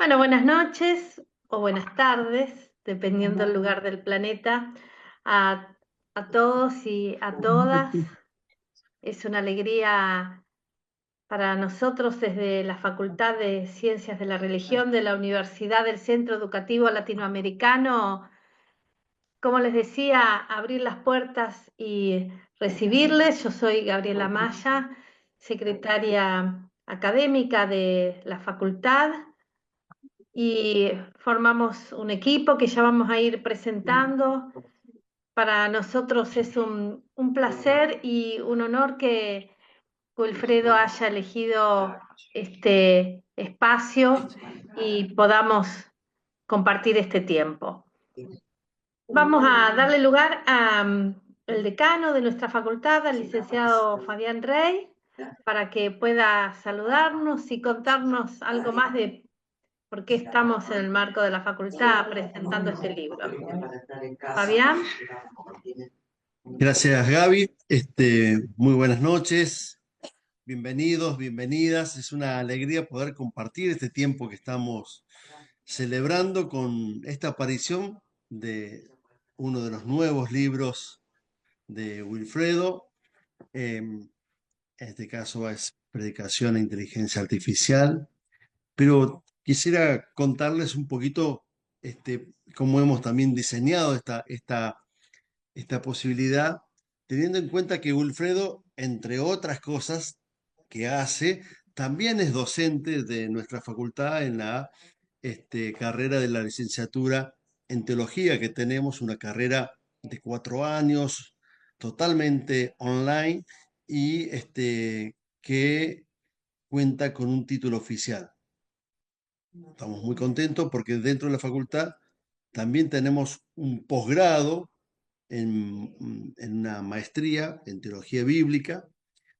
Bueno, buenas noches o buenas tardes, dependiendo del lugar del planeta, a, a todos y a todas. Es una alegría para nosotros desde la Facultad de Ciencias de la Religión de la Universidad del Centro Educativo Latinoamericano, como les decía, abrir las puertas y recibirles. Yo soy Gabriela Maya, secretaria académica de la facultad, y formamos un equipo que ya vamos a ir presentando. Para nosotros es un placer y un honor que Wilfredo haya elegido este espacio y podamos compartir este tiempo. Vamos a darle lugar a el decano de nuestra facultad, al licenciado Fabián Rey, para que pueda saludarnos y contarnos algo más de por qué estamos en el marco de la facultad presentando este libro. Fabián. Gracias, Gaby. Muy buenas noches. Bienvenidos, bienvenidas. Es una alegría poder compartir este tiempo que estamos celebrando con esta aparición de uno de los nuevos libros de Wilfredo. En este caso es Predicación a Inteligencia Artificial. Pero quisiera contarles un poquito cómo hemos también diseñado esta posibilidad, teniendo en cuenta que Wilfredo, entre otras cosas que hace, también es docente de nuestra facultad en la carrera de la licenciatura en teología que tenemos, una carrera de 4 años, totalmente online y que cuenta con un título oficial. Estamos muy contentos porque dentro de la facultad también tenemos un posgrado en una maestría en teología bíblica,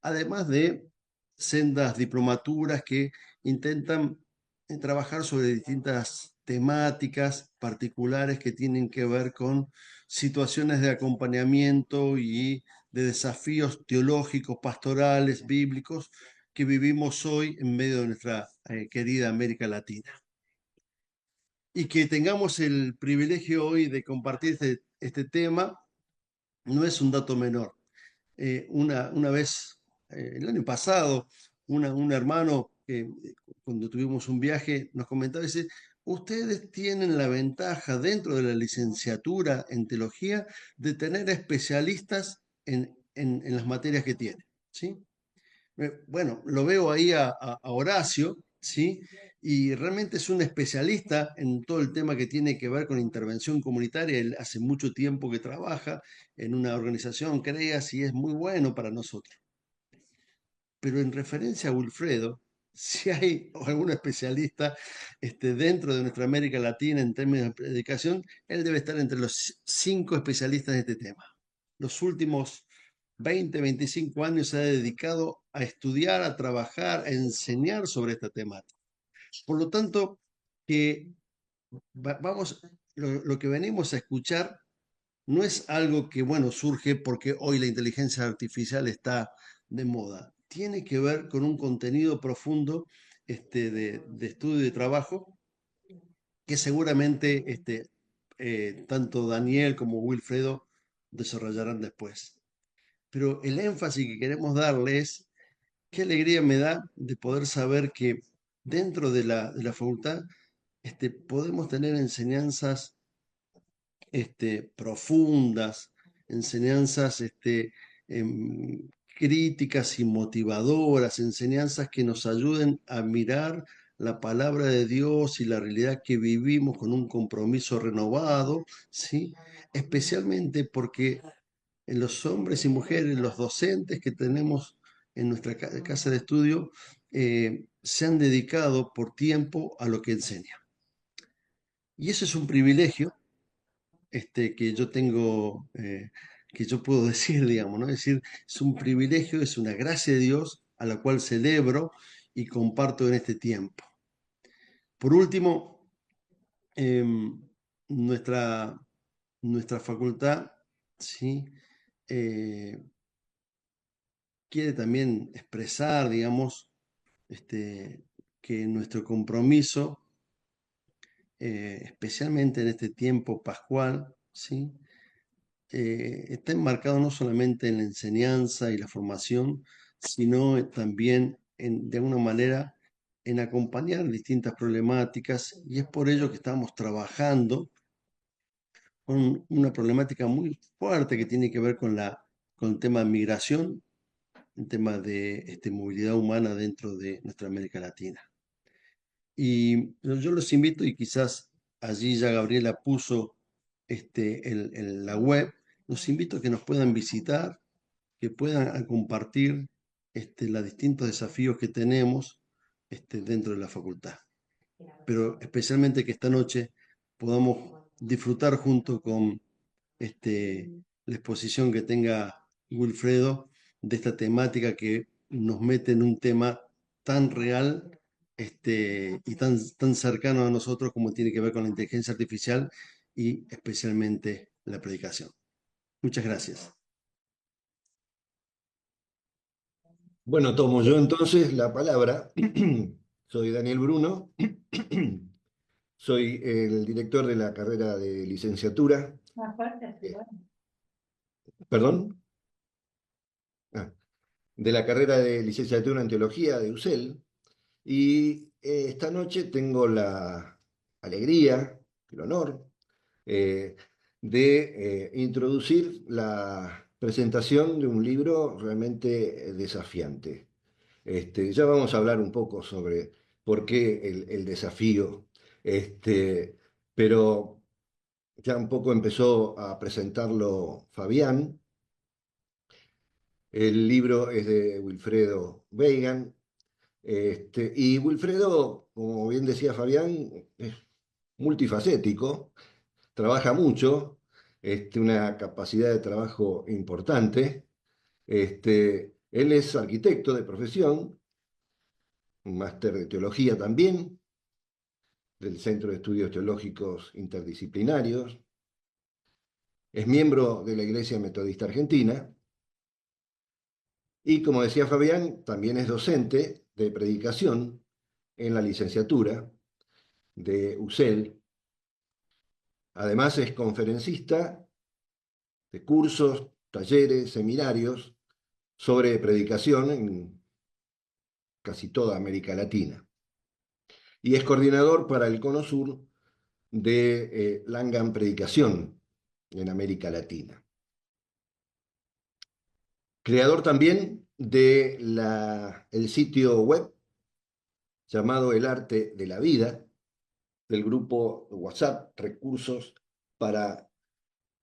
además de sendas diplomaturas que intentan trabajar sobre distintas temáticas particulares que tienen que ver con situaciones de acompañamiento y de desafíos teológicos, pastorales, bíblicos que vivimos hoy en medio de nuestra querida América Latina. Y que tengamos el privilegio hoy de compartir este tema no es un dato menor. Una vez, el año pasado, un hermano que cuando tuvimos un viaje nos comentaba, dice, ustedes tienen la ventaja dentro de la licenciatura en teología de tener especialistas en las materias que tienen, ¿sí? Bueno, lo veo ahí a Horacio, ¿sí? Y realmente es un especialista en todo el tema que tiene que ver con intervención comunitaria. Él hace mucho tiempo que trabaja en una organización, CREAS, y es muy bueno para nosotros. Pero en referencia a Wilfredo, si hay algún especialista dentro de nuestra América Latina en términos de predicación, él debe estar entre los 5 especialistas de este tema. Los últimos 20, 25 años se ha dedicado a estudiar, a trabajar, a enseñar sobre esta temática. Por lo tanto, que vamos, lo que venimos a escuchar no es algo que, bueno, surge porque hoy la inteligencia artificial está de moda. Tiene que ver con un contenido profundo de estudio y de trabajo que seguramente tanto Daniel como Wilfredo desarrollarán después. Pero el énfasis que queremos darle es qué alegría me da de poder saber que dentro de la facultad podemos tener enseñanzas profundas, enseñanzas críticas y motivadoras, enseñanzas que nos ayuden a mirar la palabra de Dios y la realidad que vivimos con un compromiso renovado, ¿sí? Especialmente porque en los hombres y mujeres, los docentes que tenemos en nuestra casa de estudio, se han dedicado por tiempo a lo que enseñan. Y eso es un privilegio que yo tengo, que yo puedo decir, digamos, ¿no? Es decir, es un privilegio, es una gracia de Dios a la cual celebro y comparto en este tiempo. Por último, em, nuestra, nuestra facultad, ¿sí? Eh, quiere también expresar, digamos, que nuestro compromiso especialmente en este tiempo pascual, ¿sí? Está enmarcado no solamente en la enseñanza y la formación, sino también de alguna manera en acompañar distintas problemáticas, y es por ello que estamos trabajando con una problemática muy fuerte que tiene que ver con el tema de migración, el tema de movilidad humana dentro de nuestra América Latina. Y yo los invito, y quizás allí ya Gabriela puso la web, los invito a que nos puedan visitar, que puedan compartir los distintos desafíos que tenemos dentro de la facultad. Pero especialmente que esta noche podamos disfrutar junto con la exposición que tenga Wilfredo de esta temática que nos mete en un tema tan real y tan cercano a nosotros como tiene que ver con la inteligencia artificial y especialmente la predicación. Muchas gracias. Bueno, tomo yo entonces la palabra. Soy Daniel Bruno, soy el director de la carrera de licenciatura. ¿Perdón? Ah, de la carrera de licenciatura en teología de UCEL. Y esta noche tengo la alegría, el honor, de introducir la presentación de un libro realmente desafiante. Ya vamos a hablar un poco sobre por qué el desafío, pero ya un poco empezó a presentarlo Fabián. El libro es de Wilfredo Weigand, y Wilfredo, como bien decía Fabián, es multifacético, trabaja mucho, una capacidad de trabajo importante. Él es arquitecto de profesión, un máster de teología también, del Centro de Estudios Teológicos Interdisciplinarios. Es miembro de la Iglesia Metodista Argentina y, como decía Fabián, también es docente de predicación en la licenciatura de UCEL. Además es conferencista de cursos, talleres, seminarios sobre predicación en casi toda América Latina. Y es coordinador para el Cono Sur de Langham Predicación en América Latina. Creador también de el sitio web llamado El Arte de la Vida, del grupo WhatsApp Recursos para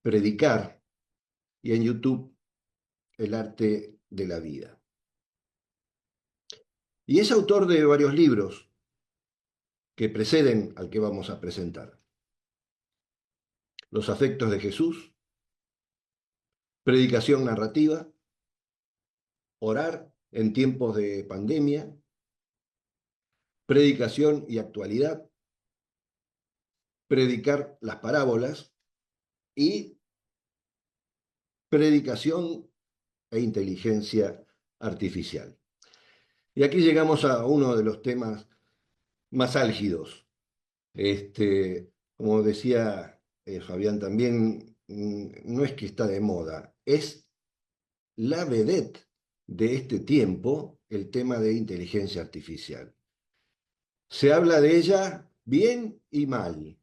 Predicar, y en YouTube El Arte de la Vida. Y es autor de varios libros que preceden al que vamos a presentar. Los afectos de Jesús, Predicación narrativa, Orar en tiempos de pandemia, Predicación y actualidad, Predicar las parábolas y Predicación e inteligencia artificial. Y aquí llegamos a uno de los temas más álgidos. Como decía Fabián también, no es que está de moda, es la vedette de este tiempo, el tema de inteligencia artificial. Se habla de ella bien y mal,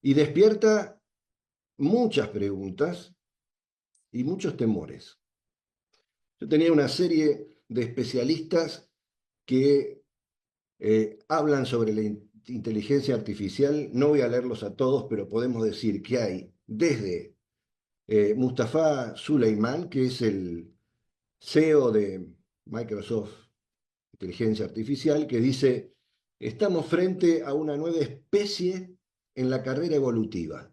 y despierta muchas preguntas y muchos temores. Yo tenía una serie de especialistas que hablan sobre la inteligencia artificial. No voy a leerlos a todos, pero podemos decir que hay desde Mustafa Suleyman, que es el CEO de Microsoft Inteligencia Artificial, que dice: estamos frente a una nueva especie en la carrera evolutiva,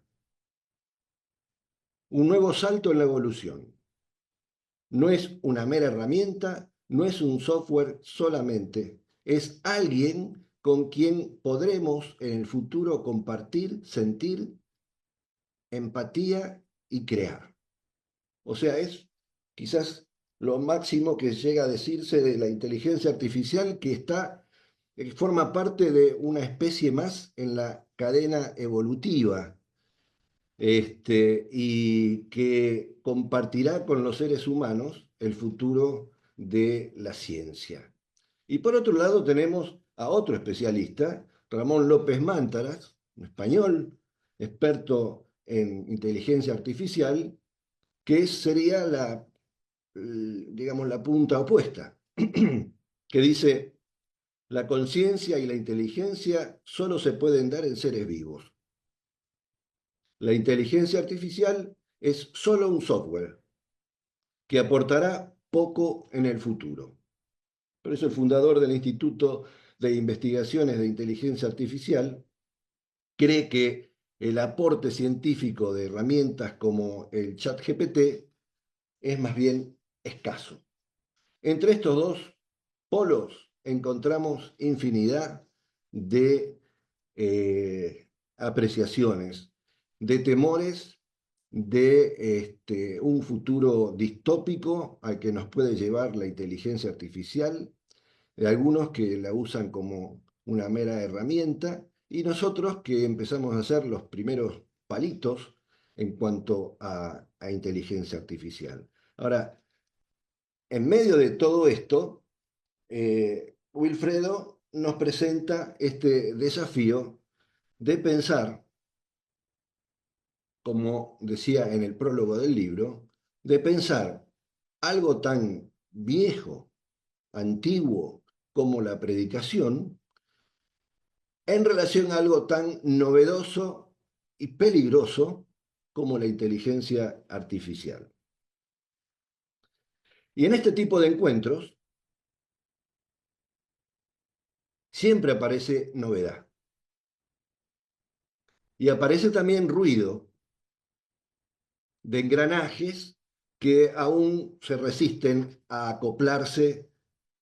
un nuevo salto en la evolución. No es una mera herramienta, no es un software solamente, es alguien con quien podremos en el futuro compartir, sentir, empatía y crear. O sea, es quizás lo máximo que llega a decirse de la inteligencia artificial, que está forma parte de una especie más en la cadena evolutiva, y que compartirá con los seres humanos el futuro de la ciencia. Y por otro lado tenemos a otro especialista, Ramón López Mántaras, un español, experto en inteligencia artificial, que sería digamos, la punta opuesta, que dice, la conciencia y la inteligencia solo se pueden dar en seres vivos. La inteligencia artificial es solo un software que aportará poco en el futuro. Por eso el fundador del Instituto de Investigaciones de Inteligencia Artificial cree que el aporte científico de herramientas como el ChatGPT es más bien escaso. Entre estos dos polos encontramos infinidad de apreciaciones, de temores de un futuro distópico al que nos puede llevar la inteligencia artificial, de algunos que la usan como una mera herramienta y nosotros que empezamos a hacer los primeros palitos en cuanto a inteligencia artificial. Ahora, en medio de todo esto, Wilfredo nos presenta este desafío de pensar, como decía en el prólogo del libro, de pensar algo tan viejo, antiguo como la predicación, en relación a algo tan novedoso y peligroso como la inteligencia artificial. Y en este tipo de encuentros siempre aparece novedad. Y aparece también ruido de engranajes que aún se resisten a acoplarse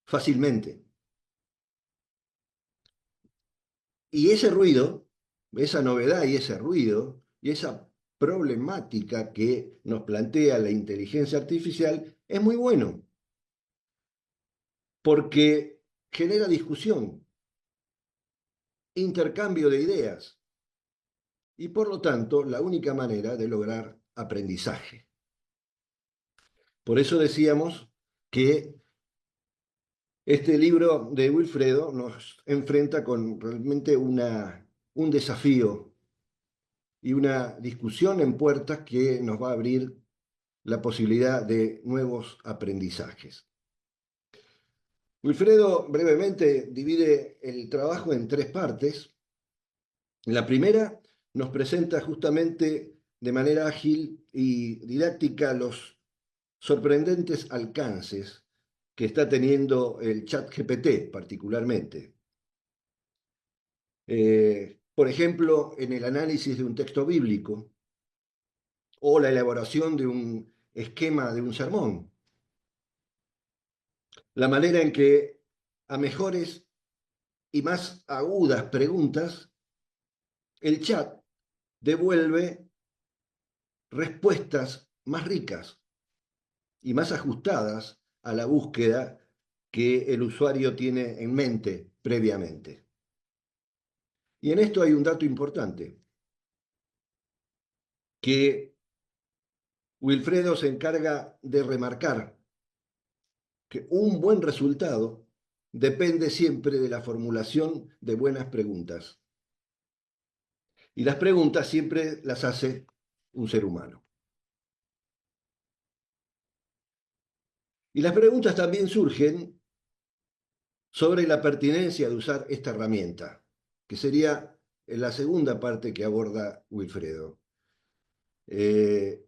fácilmente. Y ese ruido, esa novedad y ese ruido, y esa problemática que nos plantea la inteligencia artificial es muy bueno, porque genera discusión, intercambio de ideas, y por lo tanto la única manera de lograr aprendizaje. Por eso decíamos que este libro de Wilfredo nos enfrenta con realmente un desafío y una discusión en puertas que nos va a abrir la posibilidad de nuevos aprendizajes. Wilfredo brevemente divide el trabajo en tres partes. En la primera nos presenta justamente de manera ágil y didáctica los sorprendentes alcances que está teniendo el ChatGPT particularmente. Por ejemplo, en el análisis de un texto bíblico o la elaboración de un esquema de un sermón. La manera en que a mejores y más agudas preguntas, el chat devuelve respuestas más ricas y más ajustadas a la búsqueda que el usuario tiene en mente previamente. Y en esto hay un dato importante, que Wilfredo se encarga de remarcar que un buen resultado depende siempre de la formulación de buenas preguntas. Y las preguntas siempre las hace un ser humano. Y las preguntas también surgen sobre la pertinencia de usar esta herramienta, que sería la segunda parte que aborda Wilfredo. Es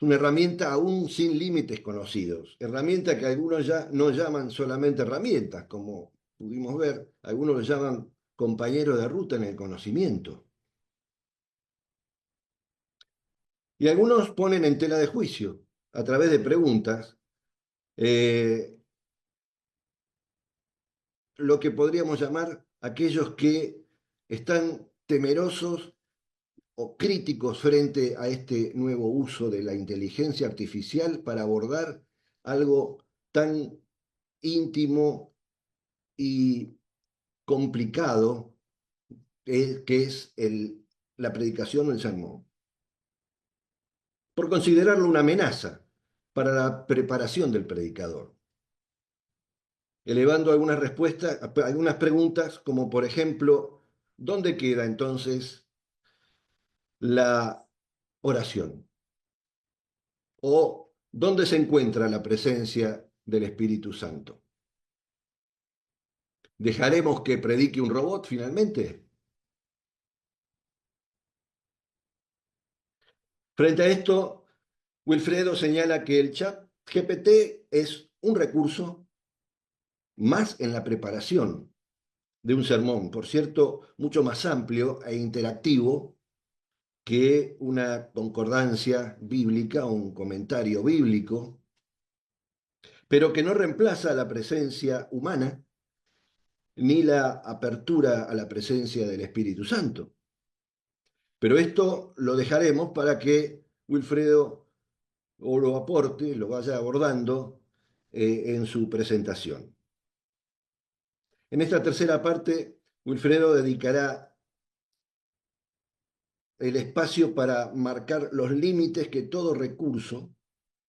una herramienta aún sin límites conocidos, herramienta que algunos ya no llaman solamente herramientas, como pudimos ver, algunos lo llaman compañero de ruta en el conocimiento. Y algunos ponen en tela de juicio, a través de preguntas, lo que podríamos llamar aquellos que están temerosos o críticos frente a este nuevo uso de la inteligencia artificial para abordar algo tan íntimo y complicado que es la predicación o el sermón, por considerarlo una amenaza para la preparación del predicador, elevando algunas respuestas, algunas preguntas, como por ejemplo, ¿dónde queda entonces la oración? ¿O dónde se encuentra la presencia del Espíritu Santo? ¿Dejaremos que predique un robot finalmente? Frente a esto, Wilfredo señala que el chat GPT es un recurso más en la preparación de un sermón, por cierto, mucho más amplio e interactivo que una concordancia bíblica o un comentario bíblico, pero que no reemplaza la presencia humana ni la apertura a la presencia del Espíritu Santo. Pero esto lo dejaremos para que Wilfredo o lo aporte, lo vaya abordando en su presentación. En esta tercera parte, Wilfredo dedicará el espacio para marcar los límites que todo recurso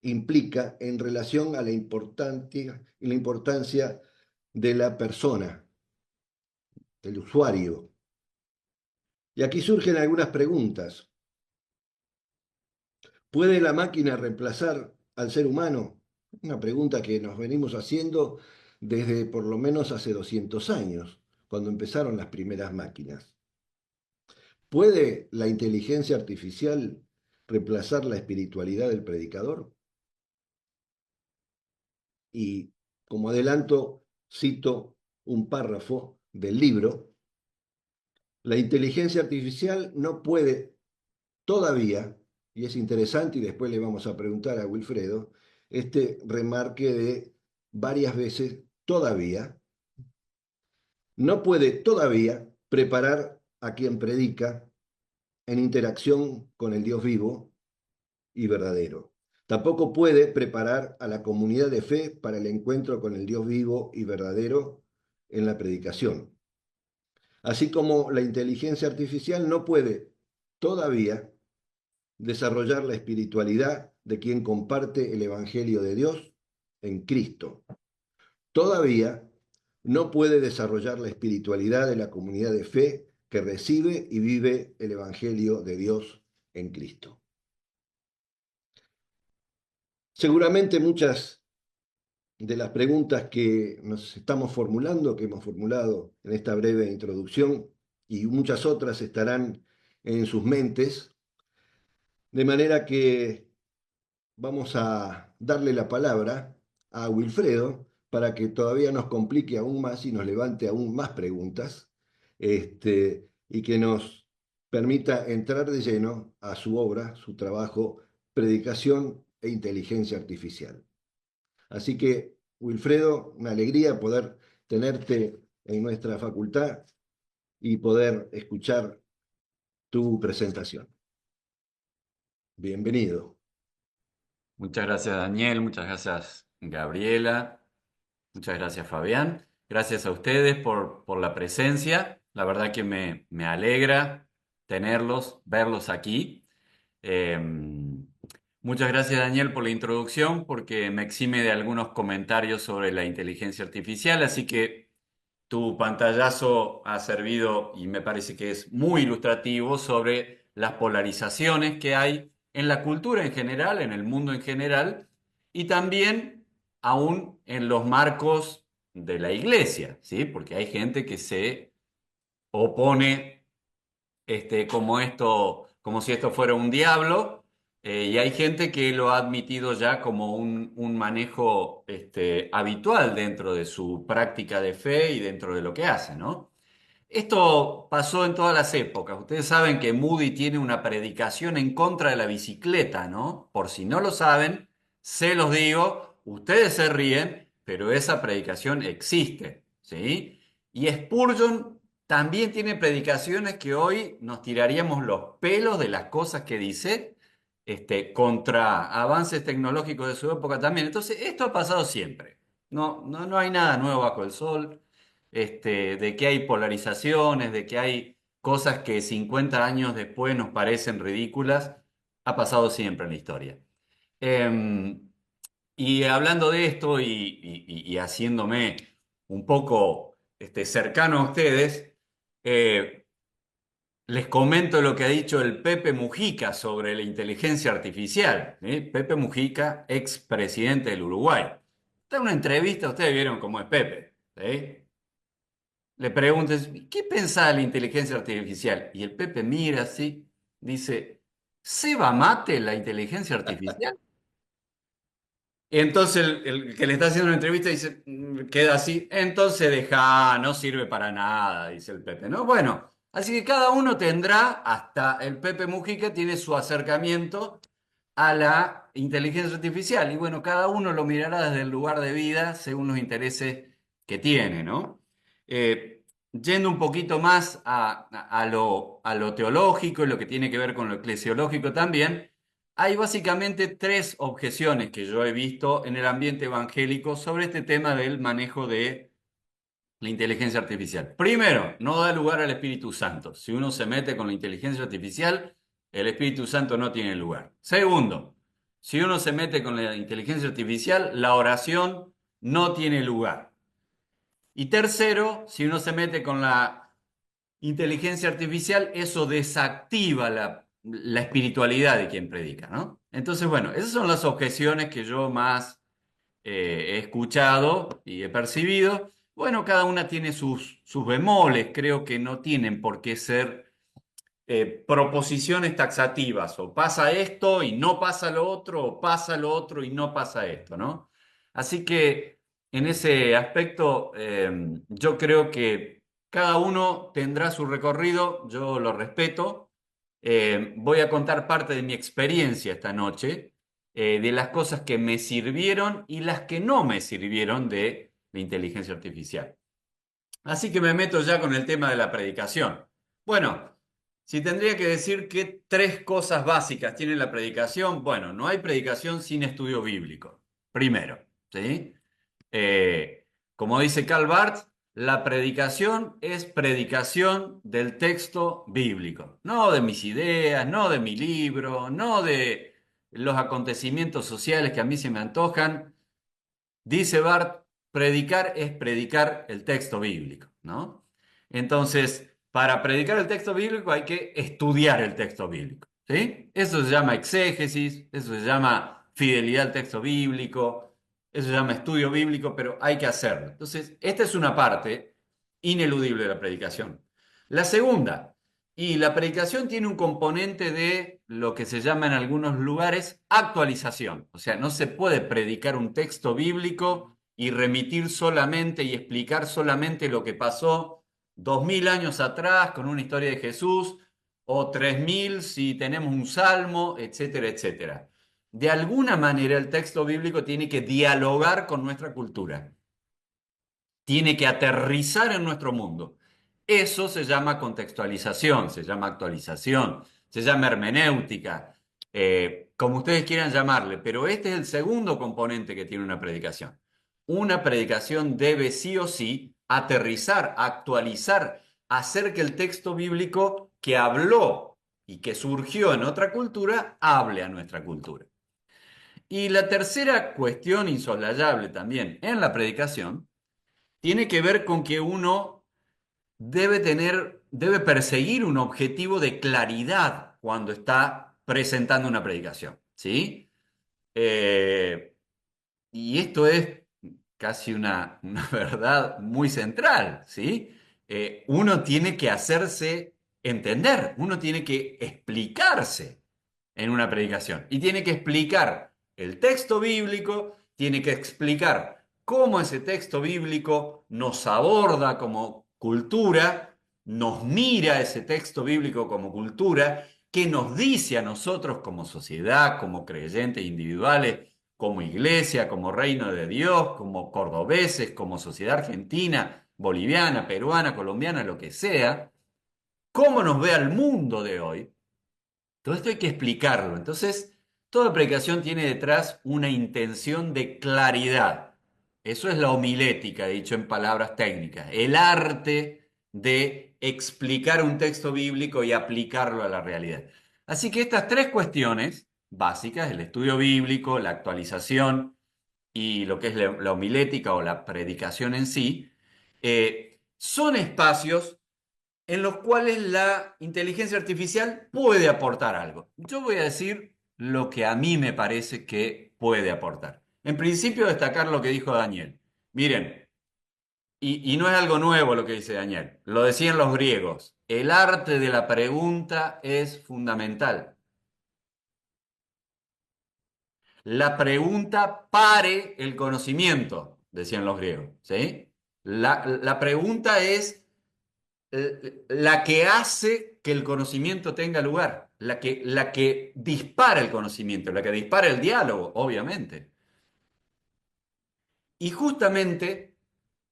implica en relación a la importancia de la persona, del usuario. Y aquí surgen algunas preguntas. ¿Puede la máquina reemplazar al ser humano? Una pregunta que nos venimos haciendo desde por lo menos hace 200 años, cuando empezaron las primeras máquinas. ¿Puede la inteligencia artificial reemplazar la espiritualidad del predicador? Y como adelanto, cito un párrafo del libro: la inteligencia artificial no puede todavía, y es interesante, y después le vamos a preguntar a Wilfredo, este remarque de varias veces todavía, no puede todavía preparar a quien predica en interacción con el Dios vivo y verdadero. Tampoco puede preparar a la comunidad de fe para el encuentro con el Dios vivo y verdadero en la predicación. Así como la inteligencia artificial no puede todavía desarrollar la espiritualidad de quien comparte el Evangelio de Dios en Cristo. Todavía no puede desarrollar la espiritualidad de la comunidad de fe que recibe y vive el Evangelio de Dios en Cristo. Seguramente muchas de las preguntas que nos estamos formulando, que hemos formulado en esta breve introducción, y muchas otras estarán en sus mentes, de manera que vamos a darle la palabra a Wilfredo para que todavía nos complique aún más y nos levante aún más preguntas, y que nos permita entrar de lleno a su obra, su trabajo, Predicación e Inteligencia Artificial. Así que, Wilfredo, una alegría poder tenerte en nuestra facultad y poder escuchar tu presentación. Bienvenido. Muchas gracias, Daniel. Muchas gracias, Gabriela. Muchas gracias, Fabián. Gracias a ustedes por la presencia. La verdad que me alegra tenerlos, verlos aquí. Eh, Muchas gracias, Daniel, por la introducción, porque me exime de algunos comentarios sobre la inteligencia artificial. Así que tu pantallazo ha servido y me parece que es muy ilustrativo sobre las polarizaciones que hay en la cultura en general, en el mundo en general, y también aún en los marcos de la iglesia, ¿sí? Porque hay gente que se opone como si esto fuera un diablo, y hay gente que lo ha admitido ya como un manejo habitual dentro de su práctica de fe y dentro de lo que hace, ¿no? Esto pasó en todas las épocas. Ustedes saben que Moody tiene una predicación en contra de la bicicleta, ¿no? Por si no lo saben, se los digo, ustedes se ríen, pero esa predicación existe, ¿sí? Y Spurgeon también tiene predicaciones que hoy nos tiraríamos los pelos de las cosas que dice, contra avances tecnológicos de su época también. Entonces, esto ha pasado siempre. No hay nada nuevo bajo el sol. de que hay polarizaciones, de que hay cosas que 50 años después nos parecen ridículas, ha pasado siempre en la historia. Em, y hablando de esto y haciéndome un poco cercano a ustedes, eh, les comento lo que ha dicho el Pepe Mujica sobre la inteligencia artificial. ¿Sí? Pepe Mujica, expresidente del Uruguay. Está en una entrevista, ustedes vieron cómo es Pepe. ¿Sí? Le preguntan, ¿qué pensaba de la inteligencia artificial? Y el Pepe mira así, dice, ¿se va mate la inteligencia artificial? Y entonces el que le está haciendo una entrevista dice, queda así, entonces deja, no sirve para nada, dice el Pepe, ¿no? Bueno, así que cada uno tendrá, hasta el Pepe Mujica tiene su acercamiento a la inteligencia artificial. Y bueno, cada uno lo mirará desde el lugar de vida según los intereses que tiene, ¿no? Yendo un poquito más a lo teológico y lo que tiene que ver con lo eclesiológico también. Hay básicamente tres objeciones que yo he visto en el ambiente evangélico sobre este tema del manejo de la inteligencia artificial. Primero, no da lugar al Espíritu Santo. Si uno se mete con la inteligencia artificial, el Espíritu Santo no tiene lugar. Segundo, si uno se mete con la inteligencia artificial, la oración no tiene lugar. Y tercero, si uno se mete con la inteligencia artificial, eso desactiva la espiritualidad de quien predica, ¿no? Entonces, bueno, esas son las objeciones que yo más he escuchado y he percibido. Bueno, cada una tiene sus bemoles, creo que no tienen por qué ser proposiciones taxativas, o pasa esto y no pasa lo otro, o pasa lo otro y no pasa esto, ¿no? Así que en ese aspecto yo creo que cada uno tendrá su recorrido, yo lo respeto. Voy a contar parte de mi experiencia esta noche, de las cosas que me sirvieron y las que no me sirvieron de la inteligencia artificial. Así que me meto ya con el tema de la predicación. Bueno, si tendría que decir que tres cosas básicas tiene la predicación, bueno, no hay predicación sin estudio bíblico. Primero, ¿sí? Como dice Karl Barth, la predicación es predicación del texto bíblico, no de mis ideas, no de mi libro, no de los acontecimientos sociales que a mí se me antojan. Dice Barth, predicar es predicar el texto bíblico, ¿no? Entonces, para predicar el texto bíblico hay que estudiar el texto bíblico, ¿sí? Eso se llama exégesis, eso se llama fidelidad al texto bíblico, eso se llama estudio bíblico, pero hay que hacerlo. Entonces, esta es una parte ineludible de la predicación. La segunda, y la predicación tiene un componente de lo que se llama en algunos lugares actualización. O sea, no se puede predicar un texto bíblico y remitir solamente y explicar solamente lo que pasó 2000 años atrás con una historia de Jesús, o 3000 si tenemos un salmo, etcétera, etcétera. De alguna manera el texto bíblico tiene que dialogar con nuestra cultura, tiene que aterrizar en nuestro mundo. Eso se llama contextualización, se llama actualización, se llama hermenéutica, como ustedes quieran llamarle, pero este es el segundo componente que tiene una predicación. Una predicación debe sí o sí aterrizar, actualizar, hacer que el texto bíblico que habló y que surgió en otra cultura hable a nuestra cultura. Y la tercera cuestión insoslayable también en la predicación tiene que ver con que uno debe perseguir un objetivo de claridad cuando está presentando una predicación, ¿sí? Y esto es casi una verdad muy central, ¿sí? Uno tiene que hacerse entender, uno tiene que explicarse en una predicación y tiene que explicar el texto bíblico, tiene que explicar cómo ese texto bíblico nos aborda como cultura, nos mira ese texto bíblico como cultura, qué nos dice a nosotros como sociedad, como creyentes individuales, como iglesia, como reino de Dios, como cordobeses, como sociedad argentina, boliviana, peruana, colombiana, lo que sea, cómo nos ve al mundo de hoy. Todo esto hay que explicarlo. Entonces, toda predicación tiene detrás una intención de claridad Eso es la homilética, dicho en palabras técnicas, el arte de explicar un texto bíblico y aplicarlo a la realidad. Así que estas tres cuestiones básicas, el estudio bíblico, la actualización y lo que es la homilética o la predicación en sí, son espacios en los cuales la inteligencia artificial puede aportar algo. Yo voy a decir lo que a mí me parece que puede aportar. En principio, destacar lo que dijo Daniel. Miren, y no es algo nuevo lo que dice Daniel, lo decían los griegos, el arte de la pregunta es fundamental. La pregunta pare el conocimiento, decían los griegos, ¿sí? La pregunta es la que hace que el conocimiento tenga lugar, la que dispara el conocimiento, la que dispara el diálogo, obviamente. Y justamente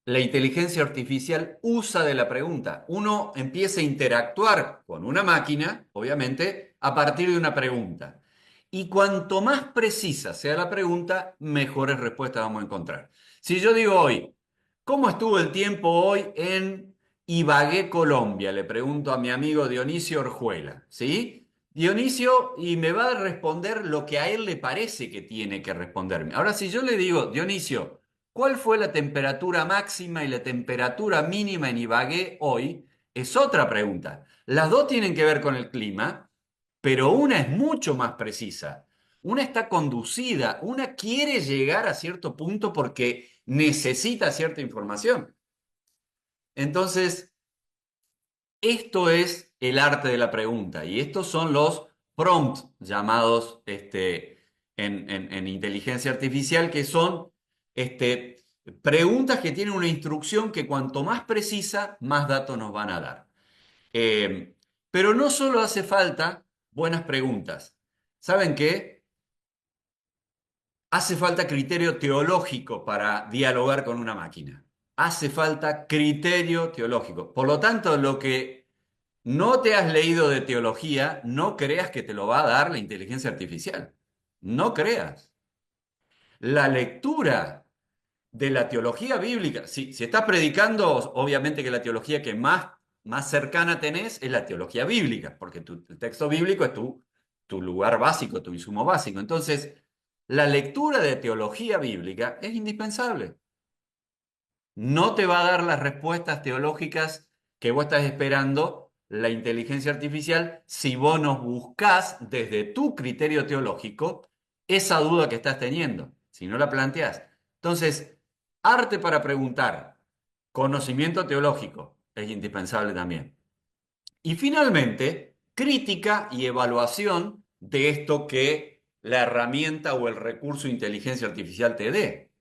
la inteligencia artificial usa de la pregunta. Uno empieza a interactuar con una máquina, obviamente, a partir de una pregunta. Y cuanto más precisa sea la pregunta, mejores respuestas vamos a encontrar. Si yo digo hoy, ¿cómo estuvo el tiempo hoy en Ibagué, Colombia? Le pregunto a mi amigo Dionisio Orjuela, ¿sí? Dionisio, y me va a responder lo que a él le parece que tiene que responderme. Ahora, si yo le digo, Dionisio, ¿cuál fue la temperatura máxima y la temperatura mínima en Ibagué hoy? Es otra pregunta. Las dos tienen que ver con el clima, pero una es mucho más precisa. Una está conducida, una quiere llegar a cierto punto porque necesita cierta información. Entonces, esto es el arte de la pregunta y estos son los prompts llamados en inteligencia artificial, que son preguntas que tienen una instrucción que cuanto más precisa, más datos nos van a dar. Pero no solo hace falta buenas preguntas. ¿Saben qué? Hace falta criterio teológico para dialogar con una máquina. Hace falta criterio teológico. Por lo tanto, lo que no te has leído de teología, no creas que te lo va a dar la inteligencia artificial. No creas. La lectura de la teología bíblica, si estás predicando, obviamente que la teología que más cercana tenés es la teología bíblica, porque el texto bíblico es tu lugar básico, tu insumo básico. Entonces, la lectura de teología bíblica es indispensable. No te va a dar las respuestas teológicas que vos estás esperando la inteligencia artificial si vos no buscás desde tu criterio teológico esa duda que estás teniendo, si no la planteás. Entonces, arte para preguntar, conocimiento teológico es indispensable también. Y finalmente, crítica y evaluación de esto que la herramienta o el recurso de inteligencia artificial te dé.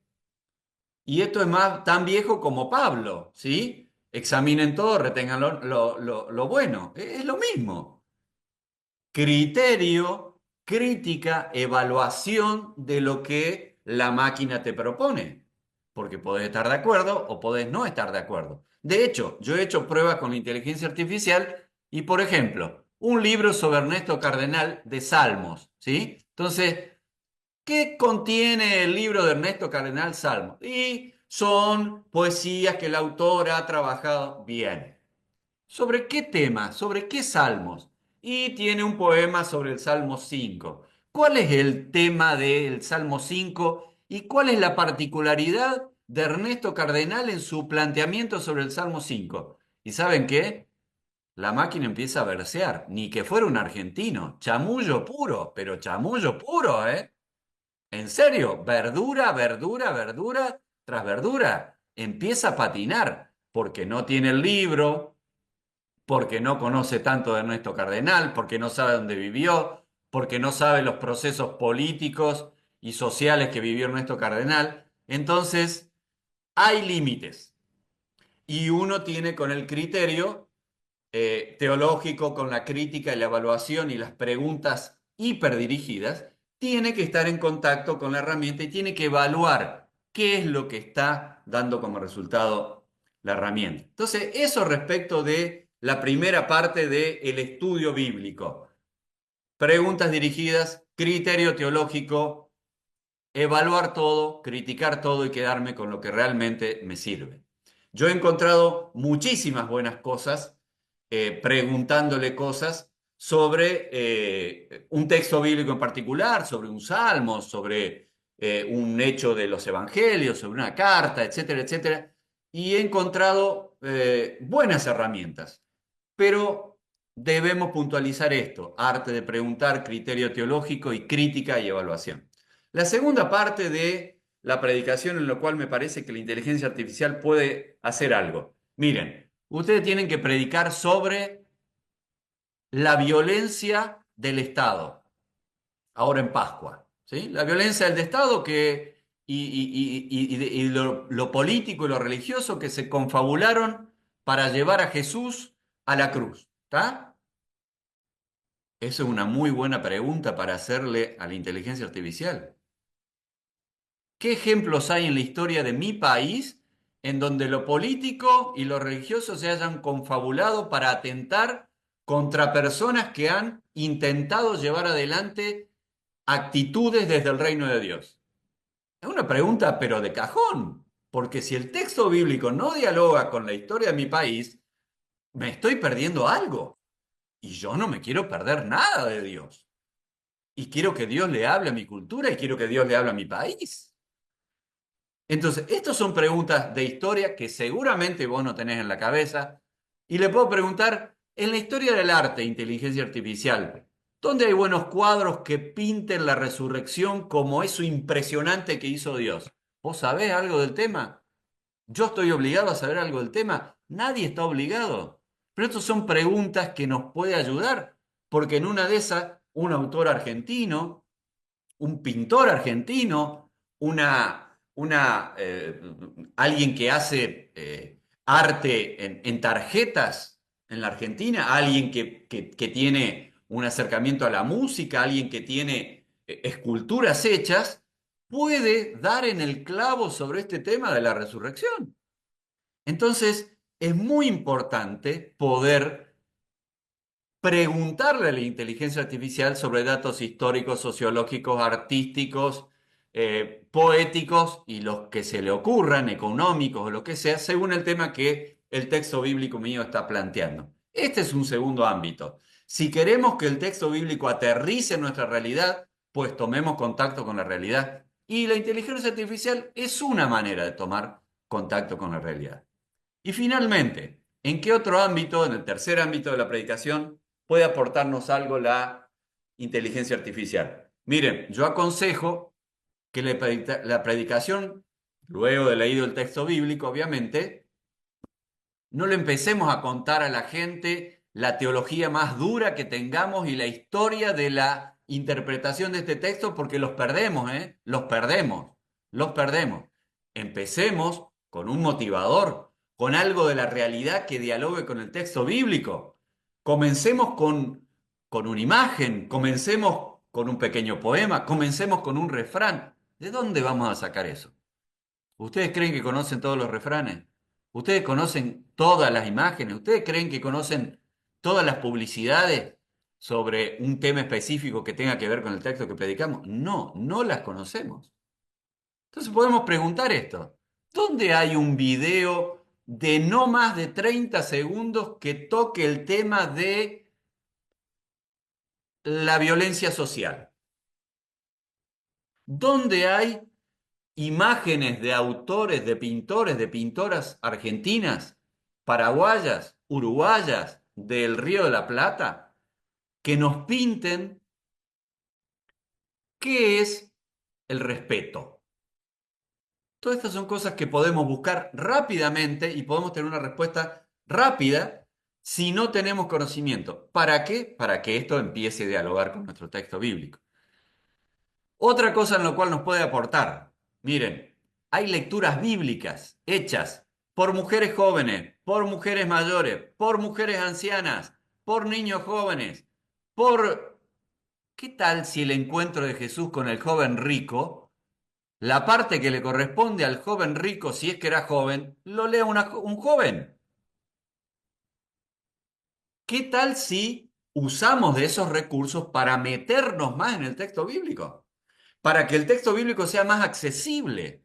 Y esto es tan viejo como Pablo, ¿sí? Examinen todo, retengan lo bueno. Es lo mismo. Criterio, crítica, evaluación de lo que la máquina te propone. Porque podés estar de acuerdo o podés no estar de acuerdo. De hecho, yo he hecho pruebas con la inteligencia artificial y, por ejemplo, un libro sobre Ernesto Cardenal de Salmos, ¿sí? Entonces, ¿qué contiene el libro de Ernesto Cardenal Salmos? Y son poesías que el autor ha trabajado bien. ¿Sobre qué tema? ¿Sobre qué salmos? Y tiene un poema sobre el Salmo 5. ¿Cuál es el tema del Salmo 5 y cuál es la particularidad de Ernesto Cardenal en su planteamiento sobre el Salmo 5? ¿Y saben qué? La máquina empieza a versear, ni que fuera un argentino, chamullo puro, pero chamullo puro, ¿eh? En serio, verdura, verdura, verdura tras verdura. Empieza a patinar porque no tiene el libro, porque no conoce tanto de Ernesto Cardenal, porque no sabe dónde vivió, porque no sabe los procesos políticos y sociales que vivió Ernesto Cardenal. Entonces, hay límites. Y uno tiene con el criterio teológico, con la crítica y la evaluación y las preguntas hiperdirigidas, tiene que estar en contacto con la herramienta y tiene que evaluar qué es lo que está dando como resultado la herramienta. Entonces, eso respecto de la primera parte del estudio bíblico. Preguntas dirigidas, criterio teológico, evaluar todo, criticar todo y quedarme con lo que realmente me sirve. Yo he encontrado muchísimas buenas cosas preguntándole cosas sobre un texto bíblico en particular, sobre un salmo, sobre un hecho de los evangelios, sobre una carta, etcétera, etcétera. Y he encontrado buenas herramientas. Pero debemos puntualizar esto: arte de preguntar, criterio teológico y crítica y evaluación. La segunda parte de la predicación, en lo cual me parece que la inteligencia artificial puede hacer algo. Miren, ustedes tienen que predicar sobre la violencia del Estado, ahora en Pascua, ¿sí? La violencia del Estado y lo político y lo religioso que se confabularon para llevar a Jesús a la cruz, ¿está? Esa es una muy buena pregunta para hacerle a la inteligencia artificial. ¿Qué ejemplos hay en la historia de mi país en donde lo político y lo religioso se hayan confabulado para atentar contra personas que han intentado llevar adelante actitudes desde el reino de Dios? Es una pregunta, pero de cajón, porque si el texto bíblico no dialoga con la historia de mi país, me estoy perdiendo algo. Y yo no me quiero perder nada de Dios. Y quiero que Dios le hable a mi cultura y quiero que Dios le hable a mi país. Entonces, estas son preguntas de historia que seguramente vos no tenés en la cabeza. Y le puedo preguntar, en la historia del arte, inteligencia artificial, ¿dónde hay buenos cuadros que pinten la resurrección como eso impresionante que hizo Dios? ¿Vos sabés algo del tema? ¿Yo estoy obligado a saber algo del tema? Nadie está obligado. Pero estas son preguntas que nos puede ayudar, porque en una de esas, un autor argentino, un pintor argentino, alguien que hace arte en tarjetas en la Argentina, alguien que tiene un acercamiento a la música, alguien que tiene esculturas hechas, puede dar en el clavo sobre este tema de la resurrección. Entonces, es muy importante poder preguntarle a la inteligencia artificial sobre datos históricos, sociológicos, artísticos, poéticos y los que se le ocurran, económicos o lo que sea, según el tema que el texto bíblico mío está planteando. Este es un segundo ámbito. Si queremos que el texto bíblico aterrice en nuestra realidad, pues tomemos contacto con la realidad. Y la inteligencia artificial es una manera de tomar contacto con la realidad. Y finalmente, ¿en qué otro ámbito, en el tercer ámbito de la predicación, puede aportarnos algo la inteligencia artificial? Miren, yo aconsejo que la predicación, luego de leído el texto bíblico, obviamente, no le empecemos a contar a la gente la teología más dura que tengamos y la historia de la interpretación de este texto, porque los perdemos, ¿eh? Los perdemos, los perdemos. Empecemos con un motivador, con algo de la realidad que dialogue con el texto bíblico. Comencemos con una imagen, comencemos con un pequeño poema, comencemos con un refrán. ¿De dónde vamos a sacar eso? ¿Ustedes creen que conocen todos los refranes? ¿Ustedes conocen todas las imágenes? ¿Ustedes creen que conocen todas las publicidades sobre un tema específico que tenga que ver con el texto que predicamos? No, no las conocemos. Entonces podemos preguntar esto: ¿dónde hay un video de no más de 30 segundos que toque el tema de la violencia social? ¿Dónde hay imágenes de autores, de pintores, de pintoras argentinas, paraguayas, uruguayas, del Río de la Plata, que nos pinten qué es el respeto? Todas estas son cosas que podemos buscar rápidamente y podemos tener una respuesta rápida si no tenemos conocimiento. ¿Para qué? Para que esto empiece a dialogar con nuestro texto bíblico. Otra cosa en lo cual nos puede aportar, miren, hay lecturas bíblicas hechas por mujeres jóvenes, por mujeres mayores, por mujeres ancianas, por niños jóvenes, por... ¿Qué tal si el encuentro de Jesús con el joven rico, la parte que le corresponde al joven rico, si es que era joven, lo lea un joven? ¿Qué tal si usamos de esos recursos para meternos más en el texto bíblico? para que el texto bíblico sea más accesible.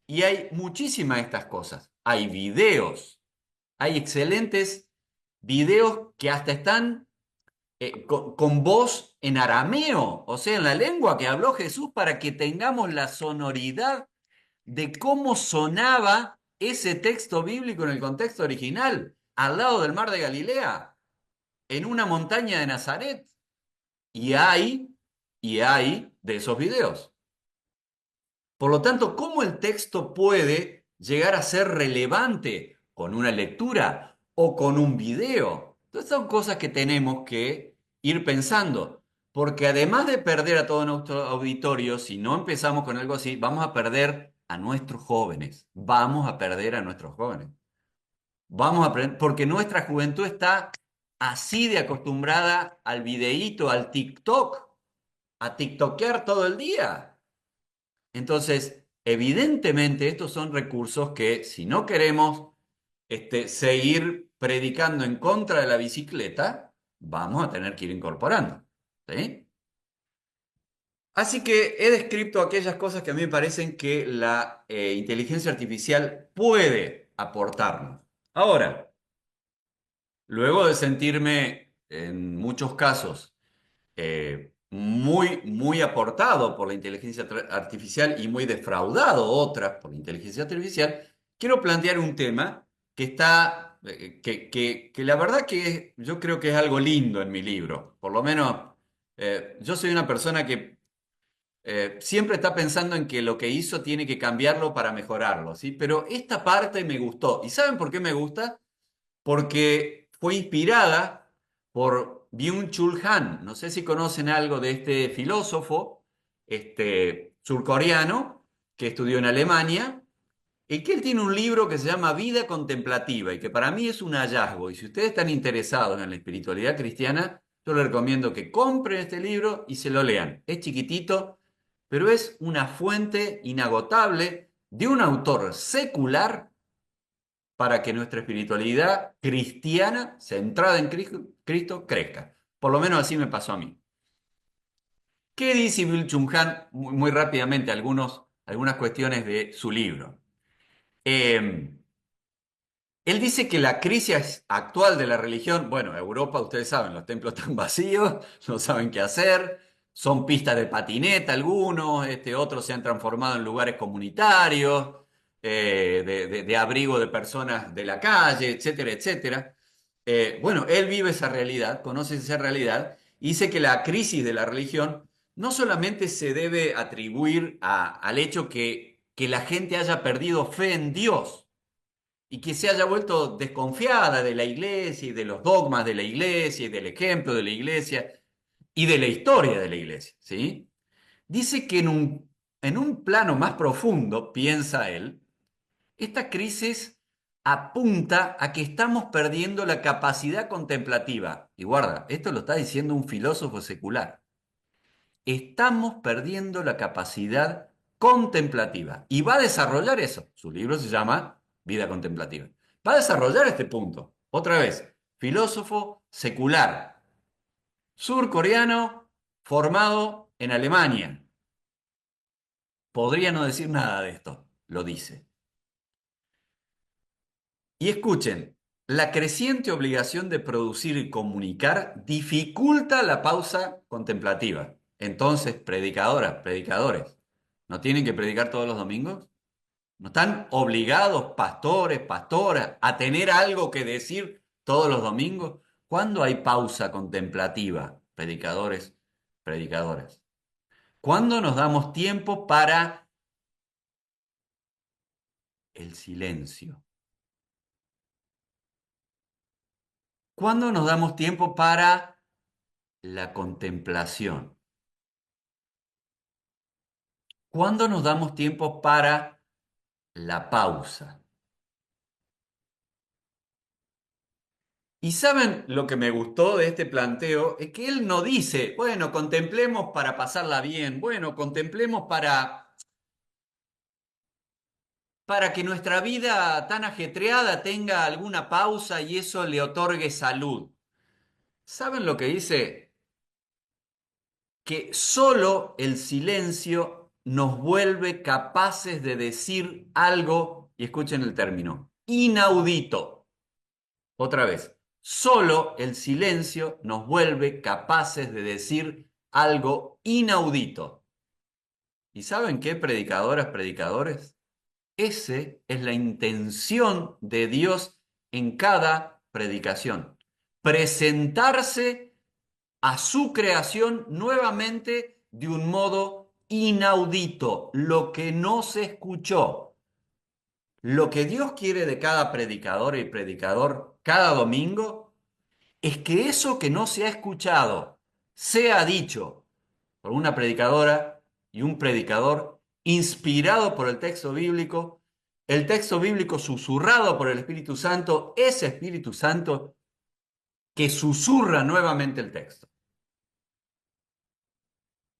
Y hay muchísimas de estas cosas. Hay videos, hay excelentes videos que hasta están con voz en arameo, o sea, en la lengua que habló Jesús, para que tengamos la sonoridad de cómo sonaba ese texto bíblico en el contexto original, al lado del mar de Galilea, en una montaña de Nazaret. Y hay de esos videos. Por lo tanto, ¿cómo el texto puede llegar a ser relevante con una lectura o con un video? Entonces son cosas que tenemos que ir pensando, porque además de perder a todo nuestro auditorio, si no empezamos con algo así, vamos a perder a nuestros jóvenes, vamos a perder a nuestros jóvenes. Vamos a aprender, porque nuestra juventud está así de acostumbrada al videíto, al TikTok, a TikTokear todo el día. Entonces, evidentemente, estos son recursos que si no queremos seguir predicando en contra de la bicicleta, vamos a tener que ir incorporando. ¿Sí? Así que he descrito aquellas cosas que a mí me parecen que la inteligencia artificial puede aportarnos. Ahora, luego de sentirme en muchos casos muy aportado por la inteligencia artificial y muy defraudado otras por la inteligencia artificial, quiero plantear un tema que está, que la verdad que yo creo que es algo lindo en mi libro. Por lo menos yo soy una persona que siempre está pensando en que lo que hizo tiene que cambiarlo para mejorarlo, ¿sí? Pero esta parte me gustó. ¿Y saben por qué me gusta? Porque fue inspirada por Byung-Chul Han. No sé si conocen algo de este filósofo surcoreano que estudió en Alemania y que él tiene un libro que se llama Vida Contemplativa y que para mí es un hallazgo. Y si ustedes están interesados en la espiritualidad cristiana, yo les recomiendo que compren este libro y se lo lean. Es chiquitito, pero es una fuente inagotable de un autor secular para que nuestra espiritualidad cristiana, centrada en Cristo, crezca. Por lo menos así me pasó a mí. ¿Qué dice Bill Chung Han? Muy rápidamente, algunas cuestiones de su libro. Eh, Él dice que la crisis actual de la religión, bueno, Europa, ustedes saben, los templos están vacíos, no saben qué hacer, son pistas de patineta algunos, otros se han transformado en lugares comunitarios, de abrigo de personas de la calle, etcétera, etcétera. Bueno, él vive esa realidad, conoce esa realidad, y dice que la crisis de la religión no solamente se debe atribuir al hecho que la gente haya perdido fe en Dios, y que se haya vuelto desconfiada de la iglesia y de los dogmas de la iglesia y del ejemplo de la iglesia y de la historia de la iglesia, ¿sí? Dice que en un plano más profundo, piensa él, esta crisis apunta a que estamos perdiendo la capacidad contemplativa. Y guarda, esto lo está diciendo un filósofo secular. Estamos perdiendo la capacidad contemplativa. Y va a desarrollar eso. Su libro se llama Vida Contemplativa. Va a desarrollar este punto. Otra vez, filósofo secular, surcoreano, formado en Alemania. Podría no decir nada de esto, lo dice. Y escuchen, la creciente obligación de producir y comunicar dificulta la pausa contemplativa. Entonces, predicadoras, predicadores, ¿no tienen que predicar todos los domingos? ¿No están obligados pastores, pastoras, a tener algo que decir todos los domingos? ¿Cuándo hay pausa contemplativa, predicadores, predicadoras? ¿Cuándo nos damos tiempo para el silencio? ¿Cuándo nos damos tiempo para la contemplación? ¿Cuándo nos damos tiempo para la pausa? Y saben lo que me gustó de este planteo, es que él no dice, bueno, contemplemos para pasarla bien, bueno, contemplemos para que nuestra vida tan ajetreada tenga alguna pausa y eso le otorgue salud. ¿Saben lo que dice? que solo el silencio nos vuelve capaces de decir algo, y escuchen el término, inaudito. Otra vez, solo el silencio nos vuelve capaces de decir algo inaudito. ¿Y saben qué, predicadoras, predicadores? Esa es la intención de Dios en cada predicación. Presentarse a su creación nuevamente de un modo inaudito, lo que no se escuchó. Lo que Dios quiere de cada predicador y predicador cada domingo es que eso que no se ha escuchado sea dicho por una predicadora y un predicador inspirado por el texto bíblico susurrado por el Espíritu Santo, ese Espíritu Santo que susurra nuevamente el texto.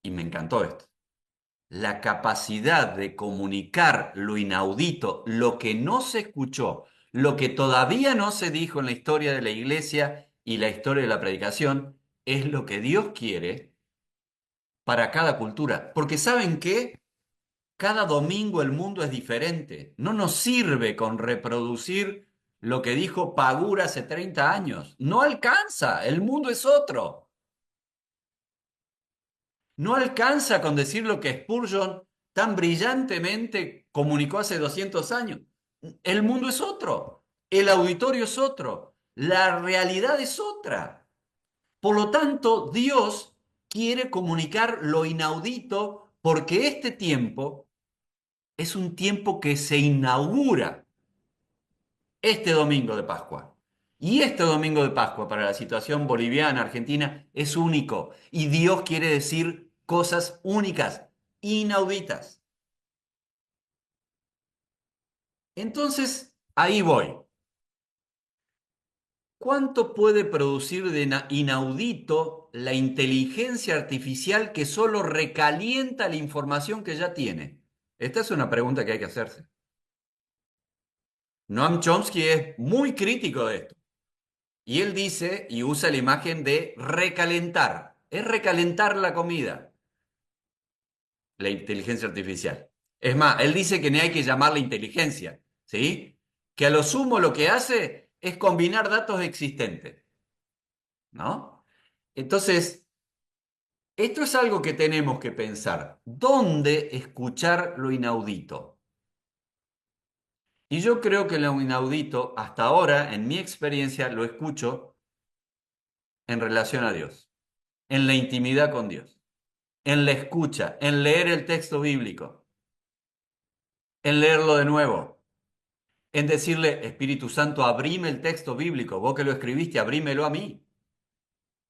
Y me encantó esto. La capacidad de comunicar lo inaudito, lo que no se escuchó, lo que todavía no se dijo en la historia de la iglesia y la historia de la predicación, es lo que Dios quiere para cada cultura. Porque ¿saben qué? Cada domingo el mundo es diferente. No nos sirve con reproducir lo que dijo Pagur hace 30 años. No alcanza, el mundo es otro. No alcanza con decir lo que Spurgeon tan brillantemente comunicó hace 200 años. El mundo es otro, el auditorio es otro, la realidad es otra. Por lo tanto, Dios quiere comunicar lo inaudito porque este tiempo es un tiempo que se inaugura este domingo de Pascua. Y este domingo de Pascua para la situación boliviana, argentina, es único. Y Dios quiere decir cosas únicas, inauditas. Entonces, ahí voy. ¿Cuánto puede producir de inaudito la inteligencia artificial que solo recalienta la información que ya tiene? Esta es una pregunta que hay que hacerse. Noam Chomsky es muy crítico de esto. Y él dice y usa la imagen de recalentar. Es recalentar la comida, la inteligencia artificial. Es más, él dice que no hay que llamarla inteligencia, ¿sí? Que a lo sumo lo que hace es combinar datos existentes, ¿no? Entonces, esto es algo que tenemos que pensar. ¿Dónde escuchar lo inaudito? Y yo creo que lo inaudito, hasta ahora, en mi experiencia, lo escucho en relación a Dios, en la intimidad con Dios, en la escucha, en leer el texto bíblico, en leerlo de nuevo, en decirle, Espíritu Santo, abrime el texto bíblico, vos que lo escribiste, abrímelo a mí.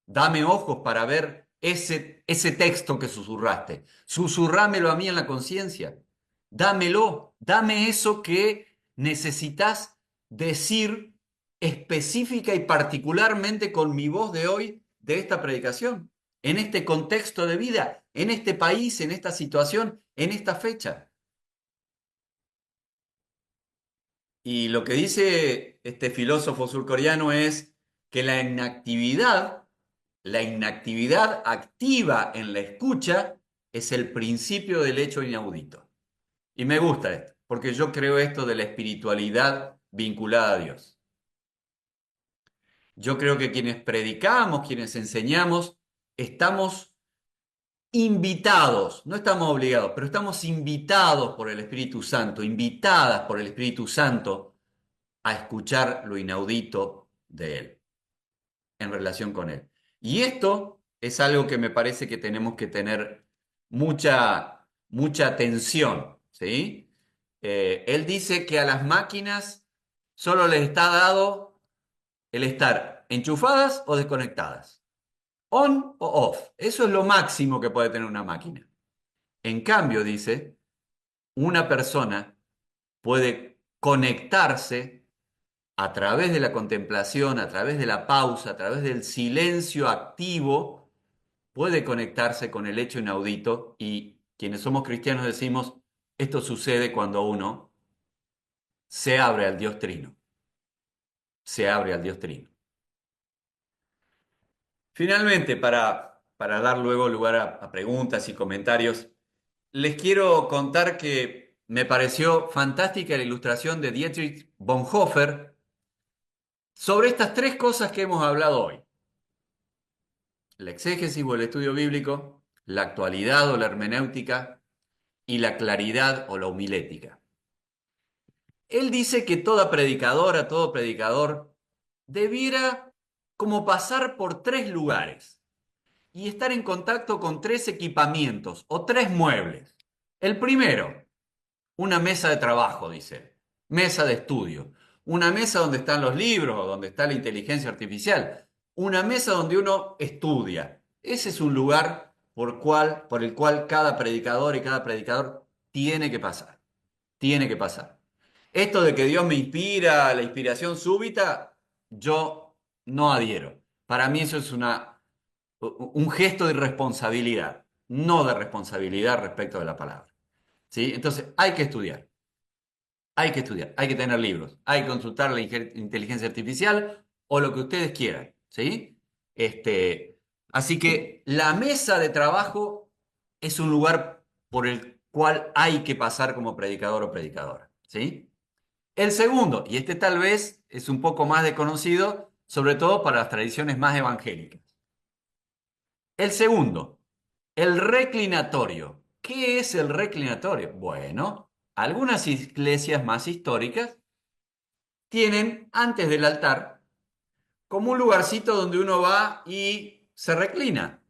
Dame ojos para ver ese texto que susurraste. Susurrámelo a mí en la conciencia. Dámelo, dame eso que necesitas decir específica y particularmente con mi voz de hoy de esta predicación, en este contexto de vida, en este país, en esta situación, en esta fecha. Y lo que dice este filósofo surcoreano es que la inactividad activa en la escucha es el principio del hecho inaudito. Y me gusta esto, porque yo creo esto de la espiritualidad vinculada a Dios. Yo creo que quienes predicamos, quienes enseñamos, estamos invitados, no estamos obligados, pero estamos invitados por el Espíritu Santo, invitadas por el Espíritu Santo a escuchar lo inaudito de Él, en relación con Él. Y esto es algo que me parece que tenemos que tener mucha atención, ¿sí? Él dice que a las máquinas solo les está dado el estar enchufadas o desconectadas, on o off. Eso es lo máximo que puede tener una máquina. En cambio, dice, una persona puede conectarse a través de la contemplación, a través de la pausa, a través del silencio activo, puede conectarse con el hecho inaudito y quienes somos cristianos decimos, esto sucede cuando uno se abre al Dios Trino, se abre al Dios Trino. Finalmente, para para dar luego lugar a preguntas y comentarios, les quiero contar que me pareció fantástica la ilustración de Dietrich Bonhoeffer sobre estas tres cosas que hemos hablado hoy: la exégesis o el estudio bíblico, la actualidad o la hermenéutica y la claridad o la homilética. Él dice que toda predicadora, todo predicador, debiera como pasar por tres lugares y estar en contacto con tres equipamientos o tres muebles. El primero, una mesa de trabajo, dice, mesa de estudio, una mesa donde están los libros, donde está la inteligencia artificial, una mesa donde uno estudia. Ese es un lugar por el cual cada predicador y cada predicador tiene que pasar, tiene que pasar. Esto de que Dios me inspira, la inspiración súbita, yo no adhiero. Para mí eso es un gesto de irresponsabilidad, no de responsabilidad respecto de la palabra. ¿Sí? Entonces hay que estudiar, hay que estudiar, hay que tener libros, hay que consultar la inteligencia artificial o lo que ustedes quieran. ¿Sí? Así que la mesa de trabajo es un lugar por el cual hay que pasar como predicador o predicadora. ¿Sí? El segundo, y este tal vez es un poco más desconocido, sobre todo para las tradiciones más evangélicas. El segundo, el reclinatorio. ¿Qué es el reclinatorio? Bueno, algunas iglesias más históricas tienen antes del altar como un lugarcito donde uno va y se reclina.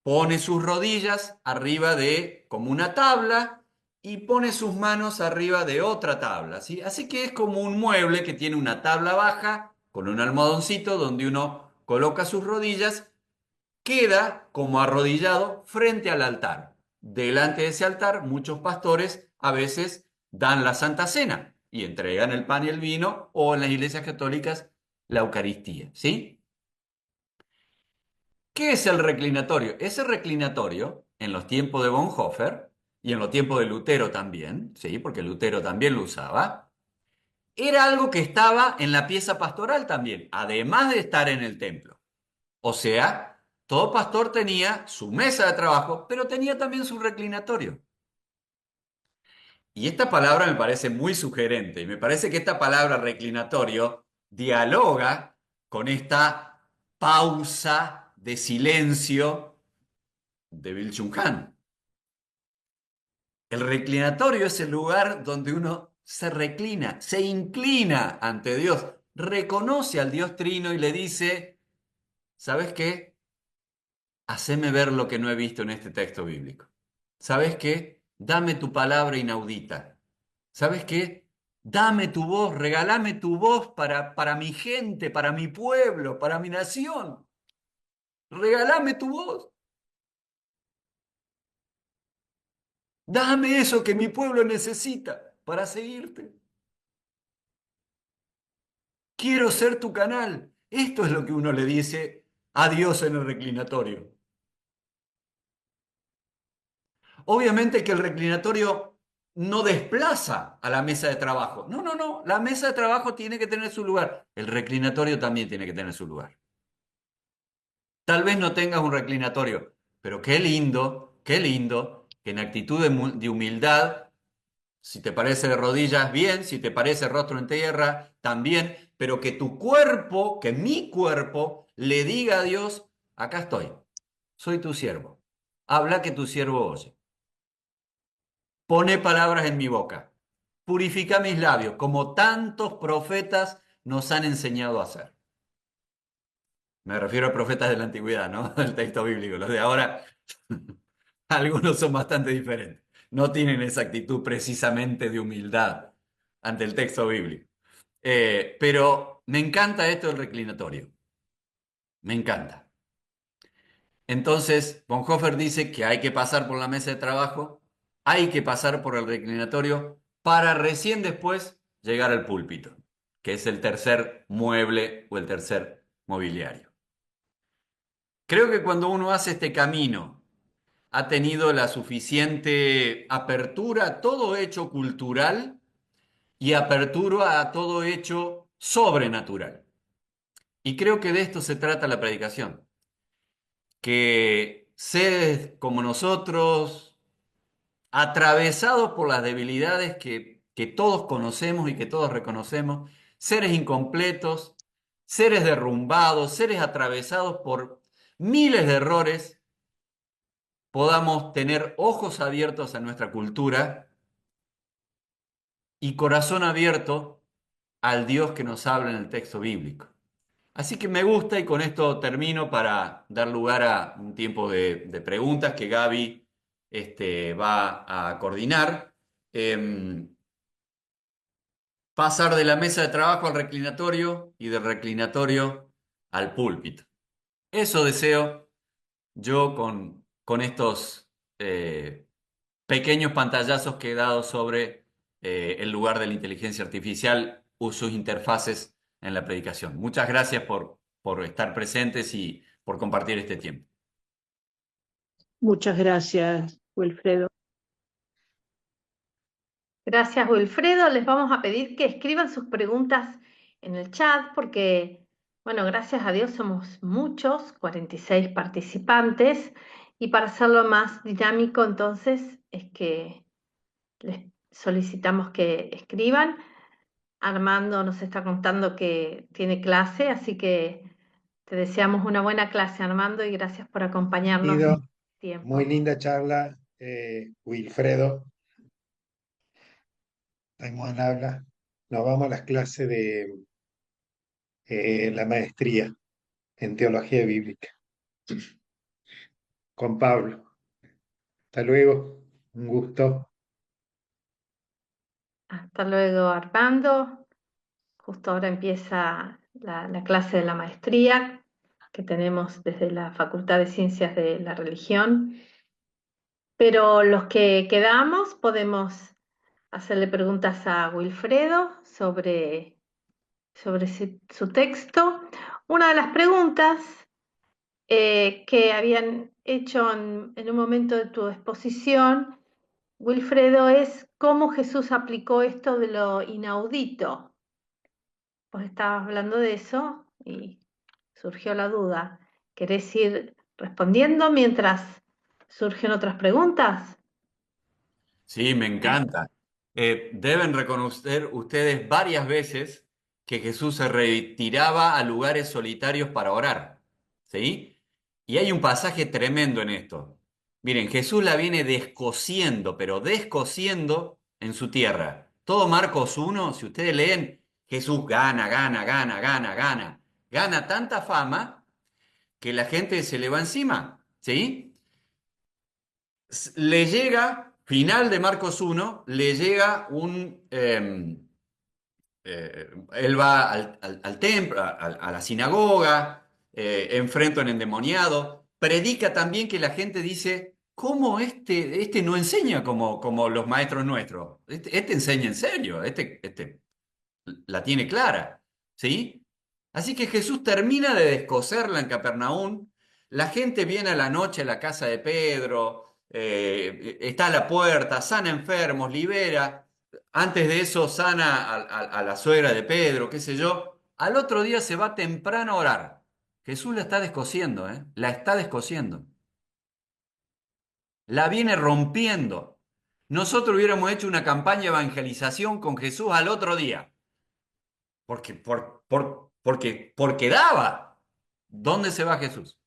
Pone sus rodillas arriba de como una tabla y pone sus manos arriba de otra tabla, ¿sí? Así que es como un mueble que tiene una tabla baja con un almohadoncito donde uno coloca sus rodillas, queda como arrodillado frente al altar. Delante de ese altar, muchos pastores a veces dan la Santa Cena y entregan el pan y el vino, o en las iglesias católicas la Eucaristía, ¿sí? ¿Qué es el reclinatorio? Ese reclinatorio, en los tiempos de Bonhoeffer y en los tiempos de Lutero también, ¿sí? Porque Lutero también lo usaba, era algo que estaba en la pieza pastoral también, además de estar en el templo. O sea, todo pastor tenía su mesa de trabajo, pero tenía también su reclinatorio. Y esta palabra me parece muy sugerente, y me parece que esta palabra reclinatorio dialoga con esta pausa de silencio de Bill Chung Han. El reclinatorio es el lugar donde uno se reclina, se inclina ante Dios, reconoce al Dios Trino y le dice: ¿sabes qué? Haceme ver lo que no he visto en este texto bíblico. ¿Sabes qué? Dame tu palabra inaudita. ¿Sabes qué? Dame tu voz, regálame tu voz para mi gente, para mi pueblo, para mi nación. Regálame tu voz. Dame eso que mi pueblo necesita para seguirte. Quiero ser tu canal. Esto es lo que uno le dice a Dios en el reclinatorio. Obviamente que el reclinatorio no desplaza a la mesa de trabajo. No, no, no. La mesa de trabajo tiene que tener su lugar. El reclinatorio también tiene que tener su lugar. Tal vez no tengas un reclinatorio, pero qué lindo, que en actitud de humildad, si te parece de rodillas, bien, si te parece rostro en tierra, también, pero que tu cuerpo, que mi cuerpo, le diga a Dios: acá estoy, soy tu siervo. Habla que tu siervo oye. Pone palabras en mi boca. Purifica mis labios, como tantos profetas nos han enseñado a hacer. Me refiero a profetas de la antigüedad, ¿no? Del texto bíblico. Los de ahora, algunos son bastante diferentes. No tienen esa actitud precisamente de humildad ante el texto bíblico. Pero me encanta esto del reclinatorio. Me encanta. Entonces, Bonhoeffer dice que hay que pasar por la mesa de trabajo, hay que pasar por el reclinatorio para recién después llegar al púlpito, que es el tercer mueble o el tercer mobiliario. Creo que cuando uno hace este camino, ha tenido la suficiente apertura a todo hecho cultural y apertura a todo hecho sobrenatural. Y creo que de esto se trata la predicación. que seres como nosotros, atravesados por las debilidades que todos conocemos y que todos reconocemos, seres incompletos, seres derrumbados, seres atravesados por miles de errores, podamos tener ojos abiertos a nuestra cultura y corazón abierto al Dios que nos habla en el texto bíblico. Así que me gusta y con esto termino para dar lugar a un tiempo de preguntas que Gaby va a coordinar. Pasar de la mesa de trabajo al reclinatorio y del reclinatorio al púlpito. Eso deseo yo con estos pequeños pantallazos que he dado sobre el lugar de la inteligencia artificial o sus interfaces en la predicación. Muchas gracias por estar presentes y por compartir este tiempo. Muchas gracias, Wilfredo. Gracias, Wilfredo. Les vamos a pedir que escriban sus preguntas en el chat porque, bueno, gracias a Dios somos muchos, 46 participantes, y para hacerlo más dinámico, entonces, es que les solicitamos que escriban. Armando nos está contando que tiene clase, así que te deseamos una buena clase, Armando, y gracias por acompañarnos en este tiempo. Muy linda charla, Wilfredo. Estamos al habla. Nos vamos a las clases de la maestría en teología bíblica con Pablo. Hasta luego, un gusto. Hasta luego, Armando. Justo ahora empieza la clase de la maestría que tenemos desde la Facultad de Ciencias de la Religión. Pero los que quedamos podemos hacerle preguntas a Wilfredo sobre su texto. Una de las preguntas que habían hecho en un momento de tu exposición, Wilfredo, es cómo Jesús aplicó esto de lo inaudito. Vos estabas hablando de eso y surgió la duda. ¿Querés ir respondiendo mientras surgen otras preguntas? Sí, me encanta. Deben reconocer ustedes varias veces que Jesús se retiraba a lugares solitarios para orar. ¿Sí? Y hay un pasaje tremendo en esto. Miren, Jesús la viene descosiendo, pero descosiendo en su tierra. Todo Marcos 1, si ustedes leen, Jesús gana, gana, gana, gana, gana. Gana tanta fama que la gente se le va encima. ¿Sí? Le llega, final de Marcos 1, le llega él va al templo, a la sinagoga, enfrenta a un endemoniado, predica también que la gente dice, ¿cómo este no enseña como los maestros nuestros? Este enseña en serio, este la tiene clara, ¿sí? Así que Jesús termina de descoserla en Capernaum, la gente viene a la noche a la casa de Pedro, está a la puerta, sana enfermos, libera, antes de eso sana a la suegra de Pedro, qué sé yo, al otro día se va temprano a orar. Jesús la está descosiendo, ¿eh? La está descosiendo. La viene rompiendo. Nosotros hubiéramos hecho una campaña de evangelización con Jesús al otro día. Porque daba. ¿Dónde se va Jesús?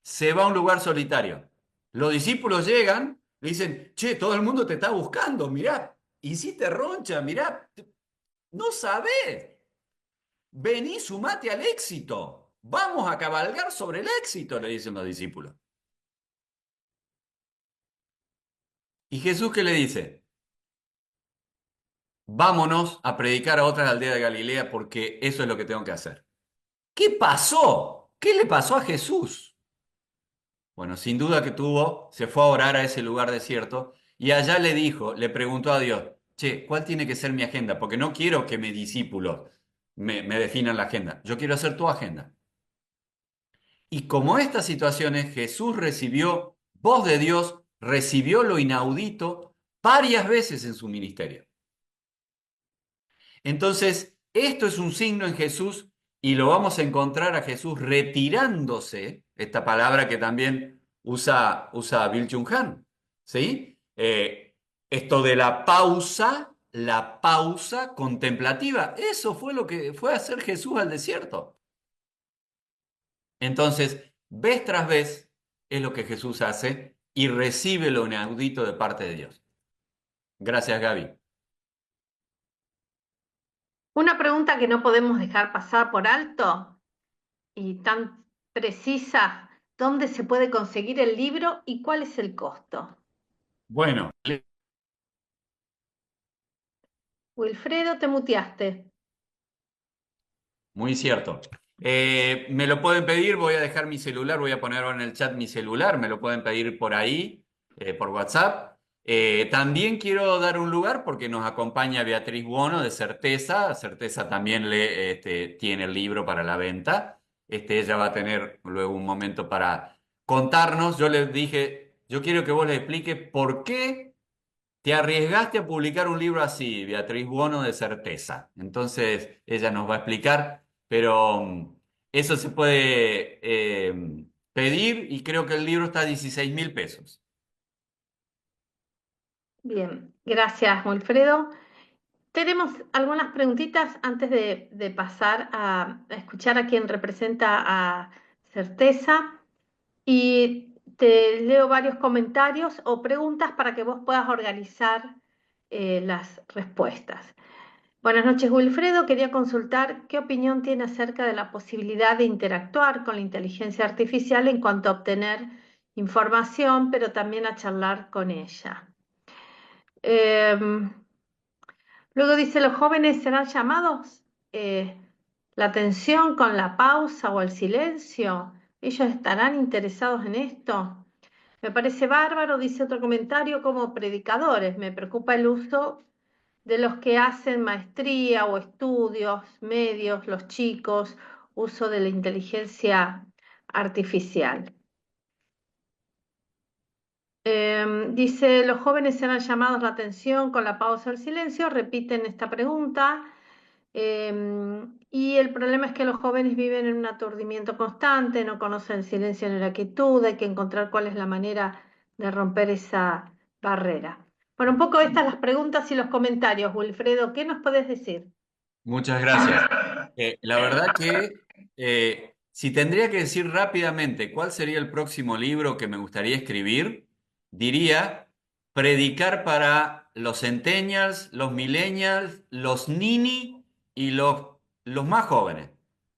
Se va a un lugar solitario. Los discípulos llegan, le dicen, che, todo el mundo te está buscando, mirá, hiciste roncha, mirá, no sabés. Vení, sumate al éxito. Vamos a cabalgar sobre el éxito, le dicen los discípulos. ¿Y Jesús qué le dice? Vámonos a predicar a otras aldeas de Galilea porque eso es lo que tengo que hacer. ¿Qué pasó? ¿Qué le pasó a Jesús? Bueno, sin duda que se fue a orar a ese lugar desierto y allá le preguntó a Dios, che, ¿cuál tiene que ser mi agenda? Porque no quiero que mis discípulos me definan la agenda, yo quiero hacer tu agenda. Y como estas situaciones, Jesús recibió voz de Dios, recibió lo inaudito varias veces en su ministerio. Entonces, esto es un signo en Jesús y lo vamos a encontrar a Jesús retirándose, esta palabra que también usa Bill Chung Han, ¿sí? Esto de la pausa contemplativa, eso fue lo que fue a hacer Jesús al desierto. Entonces, vez tras vez es lo que Jesús hace y recibe lo inaudito de parte de Dios. Gracias, Gaby. Una pregunta que no podemos dejar pasar por alto y tan precisa, ¿dónde se puede conseguir el libro y cuál es el costo? Bueno, Wilfredo, te muteaste. muy cierto. Me lo pueden pedir, voy a dejar mi celular, voy a poner en el chat mi celular, me lo pueden pedir por ahí, por WhatsApp. También quiero dar un lugar porque nos acompaña Beatriz Buono de Certeza. Certeza también tiene el libro para la venta. Ella va a tener luego un momento para contarnos. Yo les dije, yo quiero que vos les expliques por qué te arriesgaste a publicar un libro así, Beatriz Buono de Certeza. Entonces, ella nos va a explicar, pero eso se puede pedir y creo que el libro está a 16.000 pesos. Bien, gracias, Wilfredo. Tenemos algunas preguntitas antes de pasar a escuchar a quien representa a Certeza y te leo varios comentarios o preguntas para que vos puedas organizar las respuestas. Buenas noches, Wilfredo. Quería consultar qué opinión tiene acerca de la posibilidad de interactuar con la inteligencia artificial en cuanto a obtener información, pero también a charlar con ella. Luego dice, ¿los jóvenes serán llamados? ¿La atención con la pausa o el silencio? ¿Ellos estarán interesados en esto? Me parece bárbaro, dice otro comentario, como predicadores. Me preocupa el uso de los que hacen maestría o estudios medios, los chicos, uso de la inteligencia artificial. Dice, los jóvenes serán llamados la atención con la pausa o el silencio, repiten esta pregunta. Y el problema es que los jóvenes viven en un aturdimiento constante, no conocen el silencio ni la quietud, hay que encontrar cuál es la manera de romper esa barrera. Bueno, un poco estas las preguntas y los comentarios, Wilfredo, ¿qué nos podés decir? Muchas gracias. La verdad que si tendría que decir rápidamente cuál sería el próximo libro que me gustaría escribir, diría predicar para los centennials, los millennials, los nini y los más jóvenes.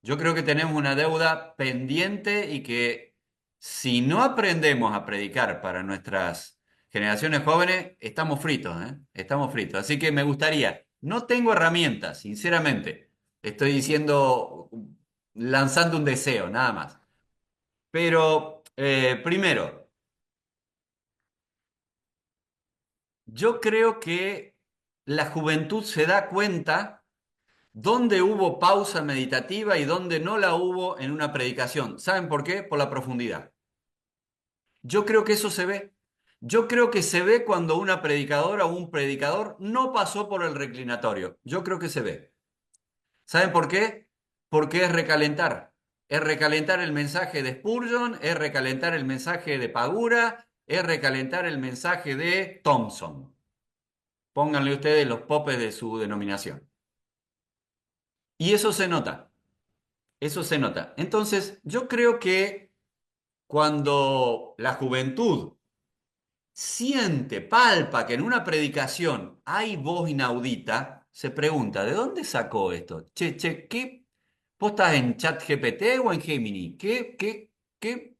Yo creo que tenemos una deuda pendiente y que si no aprendemos a predicar para nuestras generaciones jóvenes, estamos fritos, ¿eh? Estamos fritos. Así que me gustaría, no tengo herramientas, sinceramente. Estoy diciendo, lanzando un deseo, nada más. Pero, primero, yo creo que la juventud se da cuenta dónde hubo pausa meditativa y dónde no la hubo en una predicación. ¿Saben por qué? Por la profundidad. Yo creo que eso se ve. Yo creo que se ve cuando una predicadora o un predicador no pasó por el reclinatorio. Yo creo que se ve. ¿Saben por qué? Porque es recalentar. Es recalentar el mensaje de Spurgeon, es recalentar el mensaje de Pagura, es recalentar el mensaje de Thompson. Pónganle ustedes los popes de su denominación. Y eso se nota. Eso se nota. Entonces, yo creo que cuando la juventud siente, palpa que en una predicación hay voz inaudita, se pregunta, ¿de dónde sacó esto? Che, ¿qué? ¿Vos estás en ChatGPT o en Gemini?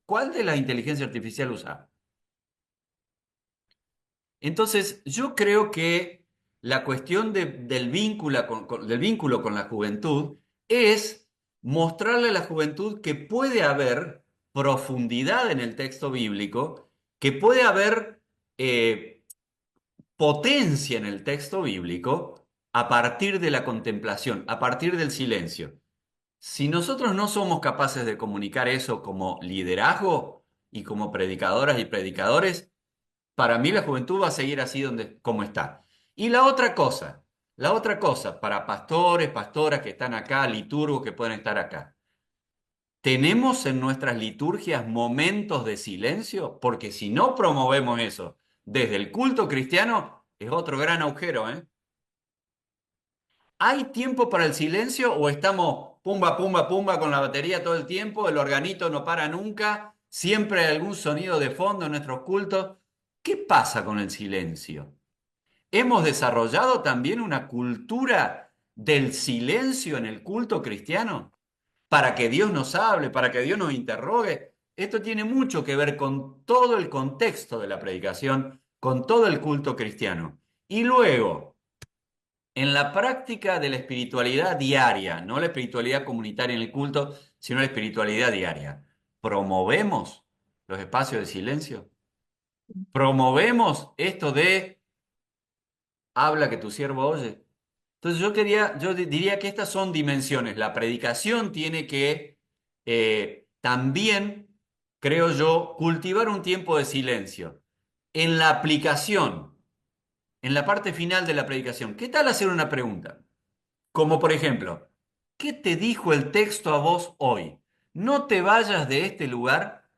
¿Cuál de la inteligencia artificial usa? Entonces, yo creo que la cuestión del vínculo con la juventud es mostrarle a la juventud que puede haber profundidad en el texto bíblico, que puede haber potencia en el texto bíblico a partir de la contemplación, a partir del silencio. Si nosotros no somos capaces de comunicar eso como liderazgo y como predicadoras y predicadores, para mí la juventud va a seguir así como está. Y la otra cosa, La otra cosa, para pastores, pastoras que están acá, liturgos que pueden estar acá. ¿Tenemos en nuestras liturgias momentos de silencio? Porque si no promovemos eso desde el culto cristiano, es otro gran agujero, ¿eh? ¿Hay tiempo para el silencio o estamos pumba, pumba, pumba con la batería todo el tiempo? El organito no para nunca, siempre hay algún sonido de fondo en nuestros cultos. ¿Qué pasa con el silencio? ¿Hemos desarrollado también una cultura del silencio en el culto cristiano? Para que Dios nos hable, para que Dios nos interrogue. Esto tiene mucho que ver con todo el contexto de la predicación, con todo el culto cristiano. Y luego, en la práctica de la espiritualidad diaria, no la espiritualidad comunitaria en el culto, sino la espiritualidad diaria, ¿promovemos los espacios de silencio? ¿Promovemos esto de habla que tu siervo oye? Entonces diría que estas son dimensiones. La predicación tiene que también, creo yo, cultivar un tiempo de silencio. En la aplicación, en la parte final de la predicación, ¿qué tal hacer una pregunta? Como por ejemplo, ¿qué te dijo el texto a vos hoy? No te vayas de este lugar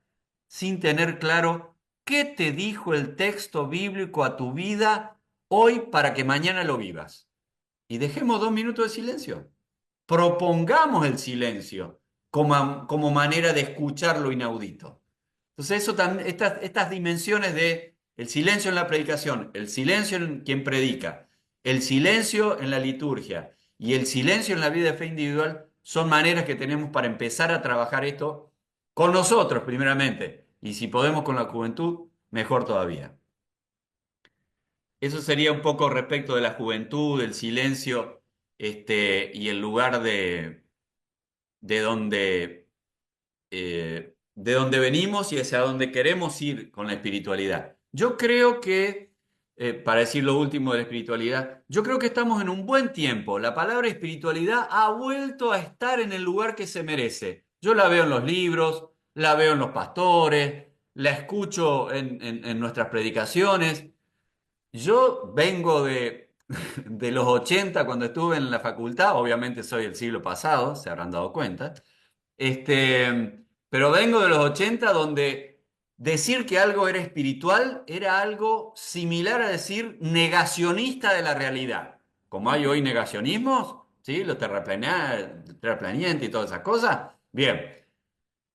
sin tener claro qué te dijo el texto bíblico a tu vida hoy para que mañana lo vivas. Y dejemos 2 minutos de silencio. Propongamos el silencio como manera de escuchar lo inaudito. Entonces, estas dimensiones de el silencio en la predicación, el silencio en quien predica, el silencio en la liturgia y el silencio en la vida de fe individual son maneras que tenemos para empezar a trabajar esto con nosotros primeramente. Y si podemos con la juventud, mejor todavía. Eso sería un poco respecto de la juventud, del silencio, y el lugar de donde, de donde venimos y hacia donde queremos ir con la espiritualidad. Yo creo que, para decir lo último de la espiritualidad, yo creo que estamos en un buen tiempo. La palabra espiritualidad ha vuelto a estar en el lugar que se merece. Yo la veo en los libros, la veo en los pastores, la escucho en nuestras predicaciones. Yo vengo de los 80 cuando estuve en la facultad, obviamente soy del siglo pasado, se habrán dado cuenta, pero vengo de los 80 donde decir que algo era espiritual era algo similar a decir negacionista de la realidad. Como hay hoy negacionismos, ¿sí? Los terraplanistas y todas esas cosas. Bien,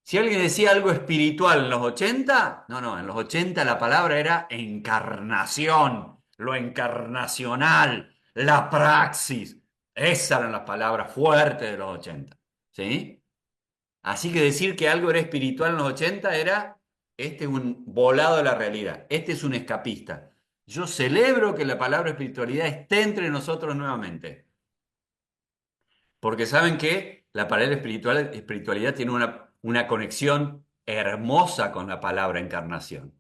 si alguien decía algo espiritual en los 80, no, en los 80 la palabra era encarnación, lo encarnacional, la praxis. Esas eran las palabras fuertes de los 80, ¿sí? Así que decir que algo era espiritual en los 80 era, este es un volado de la realidad, este es un escapista. Yo celebro que la palabra espiritualidad esté entre nosotros nuevamente, porque saben que la palabra espiritualidad tiene una conexión hermosa con la palabra encarnación.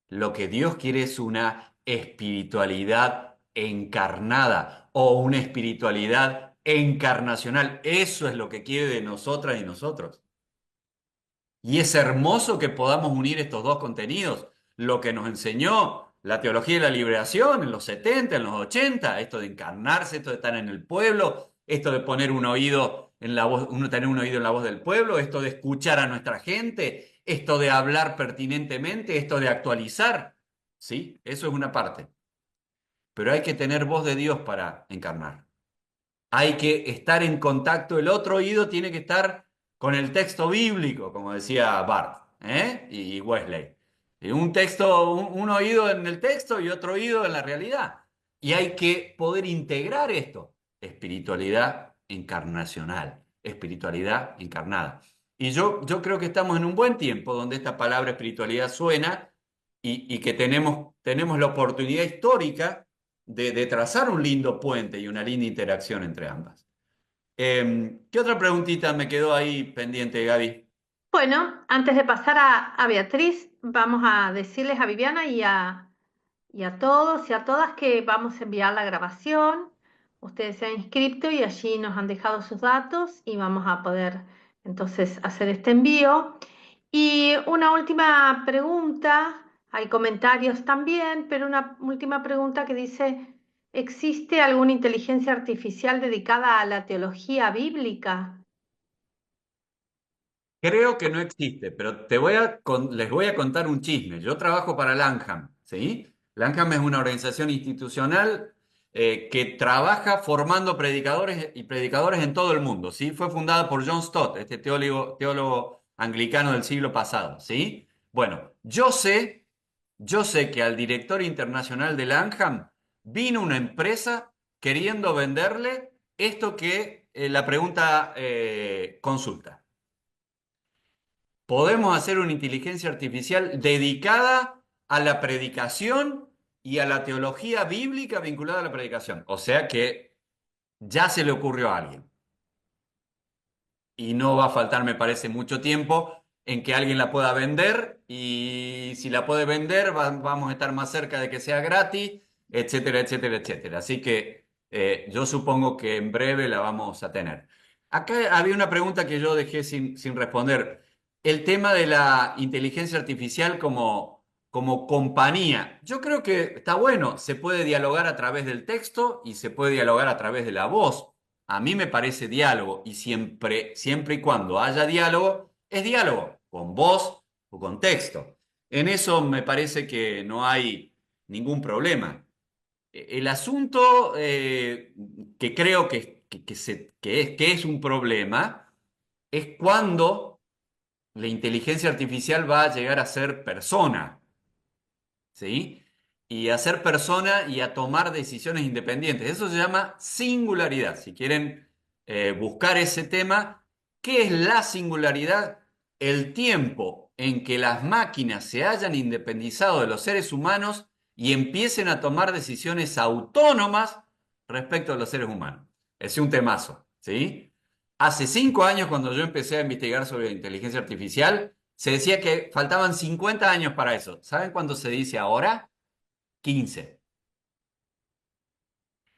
Lo que Dios quiere es una espiritualidad encarnada o una espiritualidad encarnacional. Eso es lo que quiere de nosotras y nosotros. Y es hermoso que podamos unir estos dos contenidos. Lo que nos enseñó la teología de la liberación en los 70, en los 80, esto de encarnarse, esto de estar en el pueblo, esto de poner un oído en la voz, uno tener un oído en la voz del pueblo, esto de escuchar a nuestra gente, esto de hablar pertinentemente, esto de actualizar. Sí, eso es una parte. Pero hay que tener voz de Dios para encarnar. Hay que estar en contacto, el otro oído tiene que estar con el texto bíblico, como decía Barth, y Wesley. Y un texto, un oído en el texto y otro oído en la realidad. Y hay que poder integrar esto, espiritualidad encarnacional, espiritualidad encarnada. Y yo creo que estamos en un buen tiempo donde esta palabra espiritualidad suena y que tenemos la oportunidad histórica de trazar un lindo puente y una linda interacción entre ambas. ¿Qué otra preguntita me quedó ahí pendiente, Gaby? Bueno, antes de pasar a Beatriz, vamos a decirles a Viviana y a todos y a todas que vamos a enviar la grabación. Ustedes se han inscrito y allí nos han dejado sus datos y vamos a poder entonces hacer este envío. Y una última pregunta, hay comentarios también, pero una última pregunta que dice, ¿existe alguna inteligencia artificial dedicada a la teología bíblica? Creo que no existe, pero les voy a contar un chisme. Yo trabajo para Langham, ¿sí? Langham es una organización institucional que trabaja formando predicadores y predicadores en todo el mundo, ¿sí? Fue fundada por John Stott, este teólogo anglicano del siglo pasado, ¿sí? Bueno, yo sé que al director internacional de Langham vino una empresa queriendo venderle esto que la pregunta consulta. Podemos hacer una inteligencia artificial dedicada a la predicación y a la teología bíblica vinculada a la predicación. O sea que ya se le ocurrió a alguien. Y no va a faltar, me parece, mucho tiempo en que alguien la pueda vender y si la puede vender vamos a estar más cerca de que sea gratis, etcétera, etcétera, etcétera. Así que yo supongo que en breve la vamos a tener. Acá había una pregunta que yo dejé sin responder. El tema de la inteligencia artificial como compañía. Yo creo que está bueno, se puede dialogar a través del texto y se puede dialogar a través de la voz. A mí me parece diálogo y siempre y cuando haya diálogo, es diálogo, con voz o con texto. En eso me parece que no hay ningún problema. El asunto que creo que es un problema es cuando la inteligencia artificial va a llegar a ser persona, ¿sí? Y a ser persona y a tomar decisiones independientes. Eso se llama singularidad. Si quieren buscar ese tema, ¿qué es la singularidad? El tiempo en que las máquinas se hayan independizado de los seres humanos y empiecen a tomar decisiones autónomas respecto a los seres humanos. Es un temazo, ¿sí? Hace 5 años, cuando yo empecé a investigar sobre inteligencia artificial, se decía que faltaban 50 años para eso. ¿Saben cuándo se dice ahora? 15.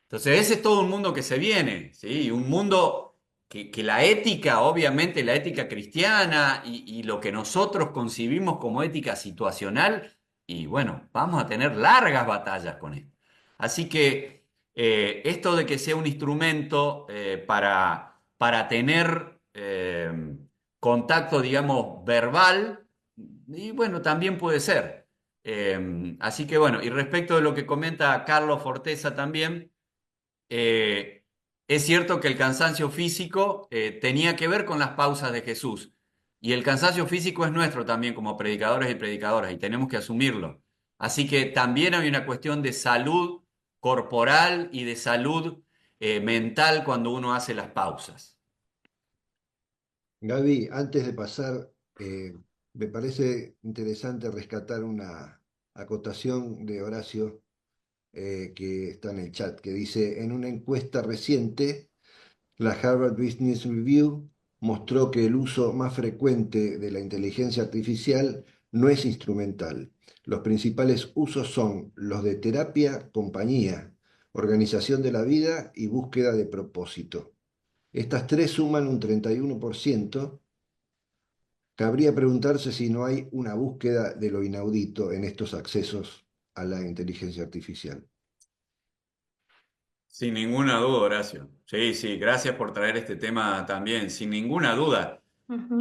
Entonces, ese es todo un mundo que se viene, ¿sí? Un mundo que la ética, obviamente la ética cristiana y lo que nosotros concibimos como ética situacional, y bueno, vamos a tener largas batallas con esto. Así que esto de que sea un instrumento para tener contacto, digamos, verbal, y bueno, también puede ser. Así que bueno, y respecto de lo que comenta Carlos Forteza también, eh, es cierto que el cansancio físico tenía que ver con las pausas de Jesús. Y el cansancio físico es nuestro también como predicadores y predicadoras y tenemos que asumirlo. Así que también hay una cuestión de salud corporal y de salud mental cuando uno hace las pausas. Gaby, antes de pasar, me parece interesante rescatar una acotación de Horacio que está en el chat, que dice, en una encuesta reciente, la Harvard Business Review mostró que el uso más frecuente de la inteligencia artificial no es instrumental. Los principales usos son los de terapia, compañía, organización de la vida y búsqueda de propósito. Estas tres suman un 31%. Cabría preguntarse si no hay una búsqueda de lo inaudito en estos accesos a la inteligencia artificial. Sin ninguna duda, Horacio. Sí, sí, gracias por traer este tema también, sin ninguna duda. Ujú.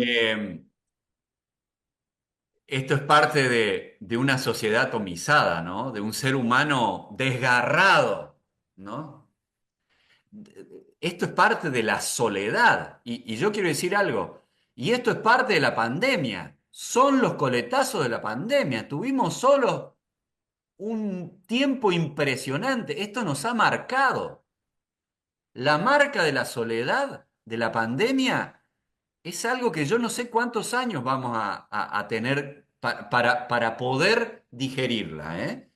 Esto es parte de una sociedad atomizada, ¿no? De un ser humano desgarrado, ¿no? Esto es parte de la soledad. Y yo quiero decir algo, y esto es parte de la pandemia. Son los coletazos de la pandemia. Tuvimos solos un tiempo impresionante. Esto nos ha marcado. La marca de la soledad de la pandemia es algo que yo no sé cuántos años vamos a tener para poder digerirla, ¿eh?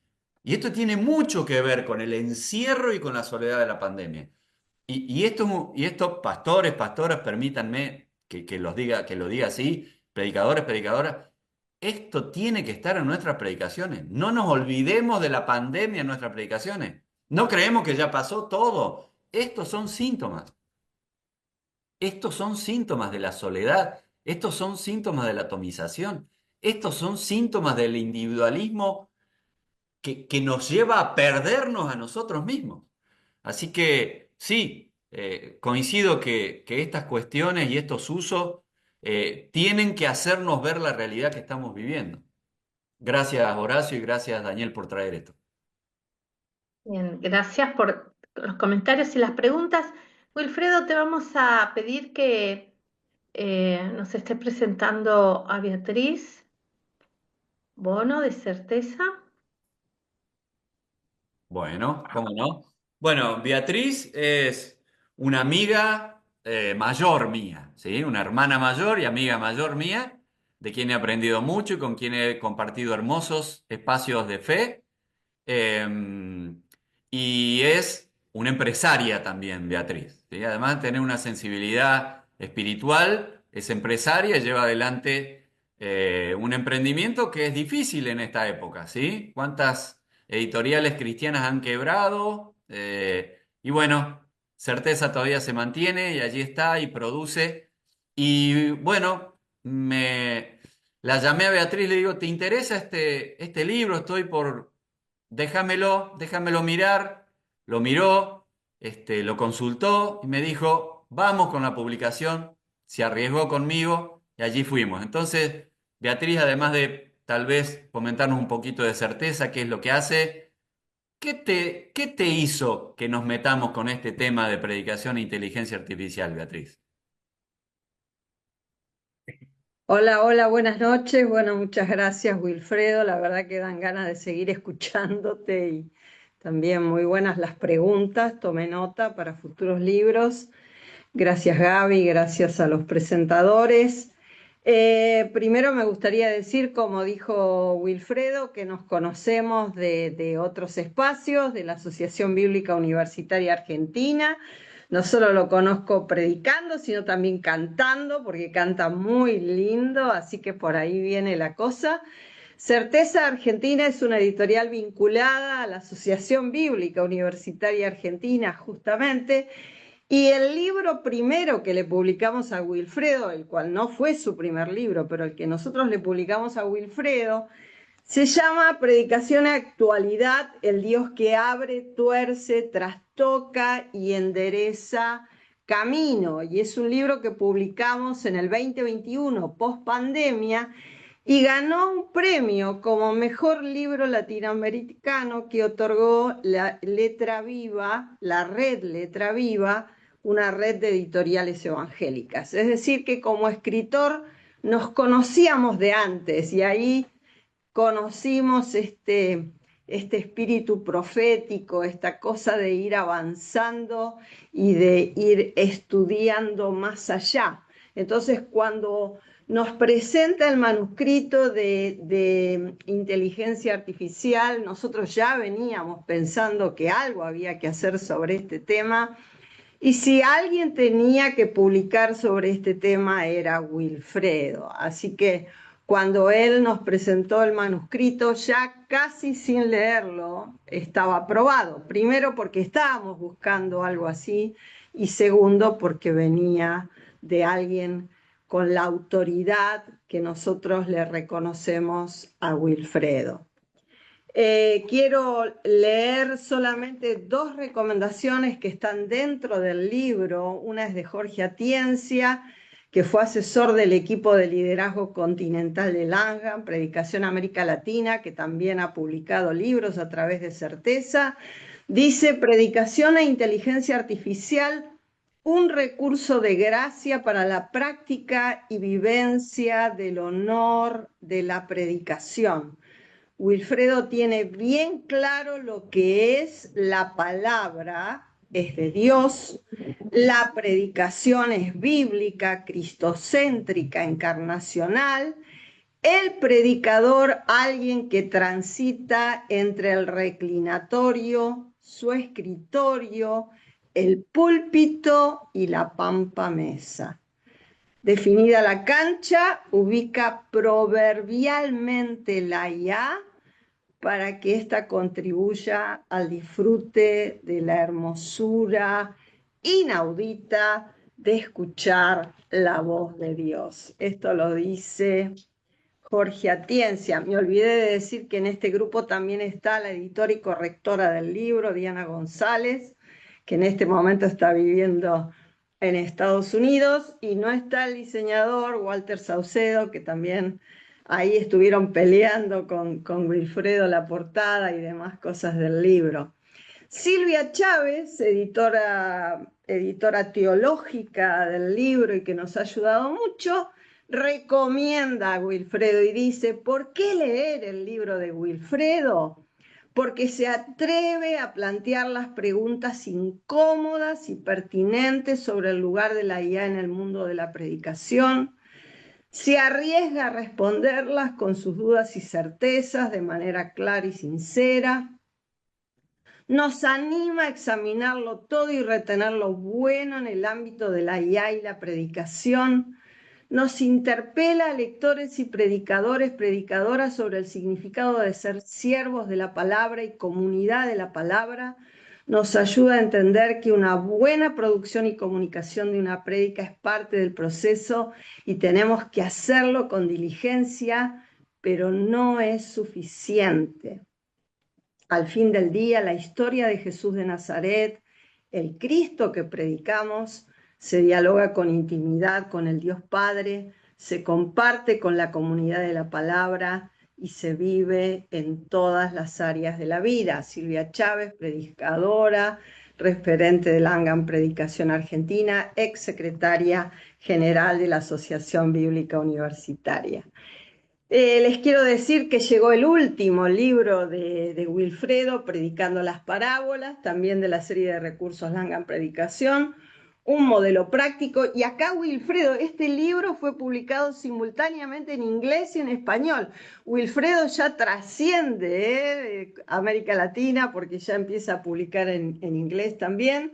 Y esto tiene mucho que ver con el encierro y con la soledad de la pandemia. Y esto, pastores, pastoras, permítanme que lo diga así, predicadores, predicadoras, esto tiene que estar en nuestras predicaciones. No nos olvidemos de la pandemia en nuestras predicaciones. No creemos que ya pasó todo. Estos son síntomas. Estos son síntomas de la soledad, estos son síntomas de la atomización, estos son síntomas del individualismo que nos lleva a perdernos a nosotros mismos. Así que sí, coincido que estas cuestiones y estos usos tienen que hacernos ver la realidad que estamos viviendo. Gracias, Horacio, y gracias, Daniel, por traer esto. Bien, gracias por los comentarios y las preguntas. Wilfredo, te vamos a pedir que nos esté presentando a Beatriz Bono de Certeza. Bueno, ¿cómo no? Bueno, Beatriz es una amiga mayor mía, ¿sí? Una hermana mayor y amiga mayor mía, de quien he aprendido mucho y con quien he compartido hermosos espacios de fe. Eh, y es una empresaria también, Beatriz, ¿sí? Además de tener una sensibilidad espiritual, es empresaria y lleva adelante un emprendimiento que es difícil en esta época, ¿sí? ¿Cuántas editoriales cristianas han quebrado? Y bueno, Certeza todavía se mantiene y allí está y produce. Y bueno, la llamé a Beatriz, le digo, ¿te interesa este libro? Estoy por déjamelo mirar. Lo miró, lo consultó y me dijo, vamos con la publicación. Se arriesgó conmigo y allí fuimos. Entonces, Beatriz, además de tal vez comentarnos un poquito de Certeza, qué es lo que hace, ¿qué te hizo que nos metamos con este tema de predicación e inteligencia artificial, Beatriz? Hola, hola, buenas noches. Bueno, muchas gracias, Wilfredo. La verdad que dan ganas de seguir escuchándote y también muy buenas las preguntas. Tomé nota para futuros libros. Gracias, Gaby, gracias a los presentadores. Primero me gustaría decir, como dijo Wilfredo, que nos conocemos de otros espacios, de la Asociación Bíblica Universitaria Argentina. No solo lo conozco predicando, sino también cantando, porque canta muy lindo, así que por ahí viene la cosa. Certeza Argentina es una editorial vinculada a la Asociación Bíblica Universitaria Argentina, justamente, y el libro primero que le publicamos a Wilfredo, el cual no fue su primer libro, pero el que nosotros le publicamos a Wilfredo, se llama Predicación a Actualidad, el Dios que abre, tuerce, trastoca y endereza camino. Y es un libro que publicamos en el 2021, post pandemia, y ganó un premio como mejor libro latinoamericano que otorgó la Letra Viva, la red Letra Viva, una red de editoriales evangélicas. Es decir, que como escritor nos conocíamos de antes y ahí conocimos este espíritu profético, esta cosa de ir avanzando y de ir estudiando más allá. Entonces, cuando nos presenta el manuscrito de inteligencia artificial, nosotros ya veníamos pensando que algo había que hacer sobre este tema, y si alguien tenía que publicar sobre este tema era Wilfredo. Así que cuando él nos presentó el manuscrito, ya casi sin leerlo, estaba aprobado. Primero porque estábamos buscando algo así y segundo porque venía de alguien con la autoridad que nosotros le reconocemos a Wilfredo. Quiero leer solamente dos recomendaciones que están dentro del libro. Una es de Jorge Atiencia, que fue asesor del equipo de liderazgo continental de Langham, Predicación América Latina, que también ha publicado libros a través de Certeza. Dice, Predicación e inteligencia artificial, un recurso de gracia para la práctica y vivencia del honor de la predicación. Wilfredo tiene bien claro lo que es la palabra, es de Dios, la predicación es bíblica, cristocéntrica, encarnacional, el predicador, alguien que transita entre el reclinatorio, su escritorio, el púlpito y la pampa mesa. Definida la cancha, ubica proverbialmente la IA para que ésta contribuya al disfrute de la hermosura inaudita de escuchar la voz de Dios. Esto lo dice Jorge Atiencia. Me olvidé de decir que en este grupo también está la editora y correctora del libro, Diana González, que en este momento está viviendo en Estados Unidos, y no está el diseñador Walter Saucedo, que también ahí estuvieron peleando con Wilfredo la portada y demás cosas del libro. Silvia Chávez, editora teológica del libro y que nos ha ayudado mucho, recomienda a Wilfredo y dice, ¿por qué leer el libro de Wilfredo? Porque se atreve a plantear las preguntas incómodas y pertinentes sobre el lugar de la IA en el mundo de la predicación, se arriesga a responderlas con sus dudas y certezas de manera clara y sincera, nos anima a examinarlo todo y retener lo bueno en el ámbito de la IA y la predicación, nos interpela a lectores y predicadores, predicadoras sobre el significado de ser siervos de la palabra y comunidad de la palabra, nos ayuda a entender que una buena producción y comunicación de una prédica es parte del proceso y tenemos que hacerlo con diligencia, pero no es suficiente. Al fin del día, la historia de Jesús de Nazaret, el Cristo que predicamos, se dialoga con intimidad con el Dios Padre, se comparte con la comunidad de la palabra y se vive en todas las áreas de la vida. Silvia Chávez, predicadora, referente de la ANGAM Predicación Argentina, ex secretaria general de la Asociación Bíblica Universitaria. Les quiero decir que llegó el último libro de Wilfredo, Predicando las Parábolas, también de la serie de recursos Langan Predicación, un modelo práctico. Y acá, Wilfredo, este libro fue publicado simultáneamente en inglés y en español. Wilfredo ya trasciende América Latina porque ya empieza a publicar en inglés también,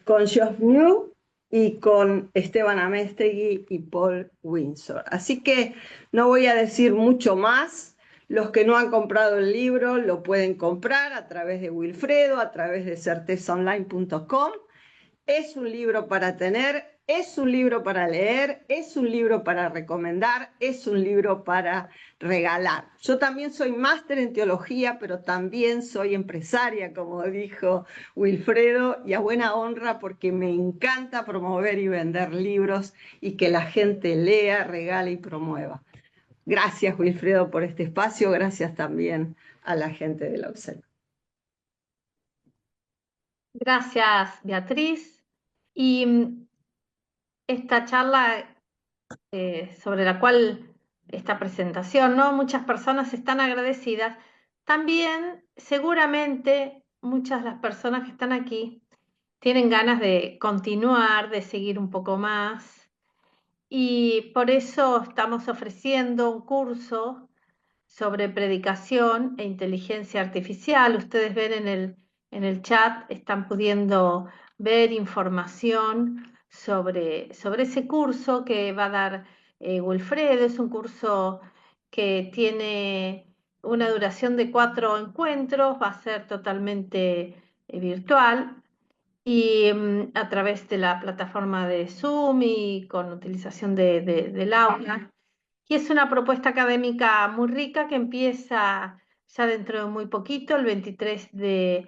con Geoff New y con Esteban Amestegui y Paul Windsor. Así que no voy a decir mucho más. Los que no han comprado el libro lo pueden comprar a través de Wilfredo, a través de certezaonline.com. Es un libro para tener, es un libro para leer, es un libro para recomendar, es un libro para regalar. Yo también soy máster en teología, pero también soy empresaria, como dijo Wilfredo, y a buena honra porque me encanta promover y vender libros y que la gente lea, regale y promueva. Gracias, Wilfredo, por este espacio. Gracias también a la gente de la UCEL. Gracias, Beatriz. Y esta charla sobre la cual, esta presentación, ¿no? Muchas personas están agradecidas. También, seguramente, muchas de las personas que están aquí tienen ganas de continuar, de seguir un poco más. Y por eso estamos ofreciendo un curso sobre predicación e inteligencia artificial. Ustedes ven en el chat, están pudiendo ver información sobre ese curso que va a dar Wilfredo. Es un curso que tiene una duración de 4 encuentros, va a ser totalmente virtual y a través de la plataforma de Zoom y con utilización del aula. Y es una propuesta académica muy rica que empieza ya dentro de muy poquito, el 23 de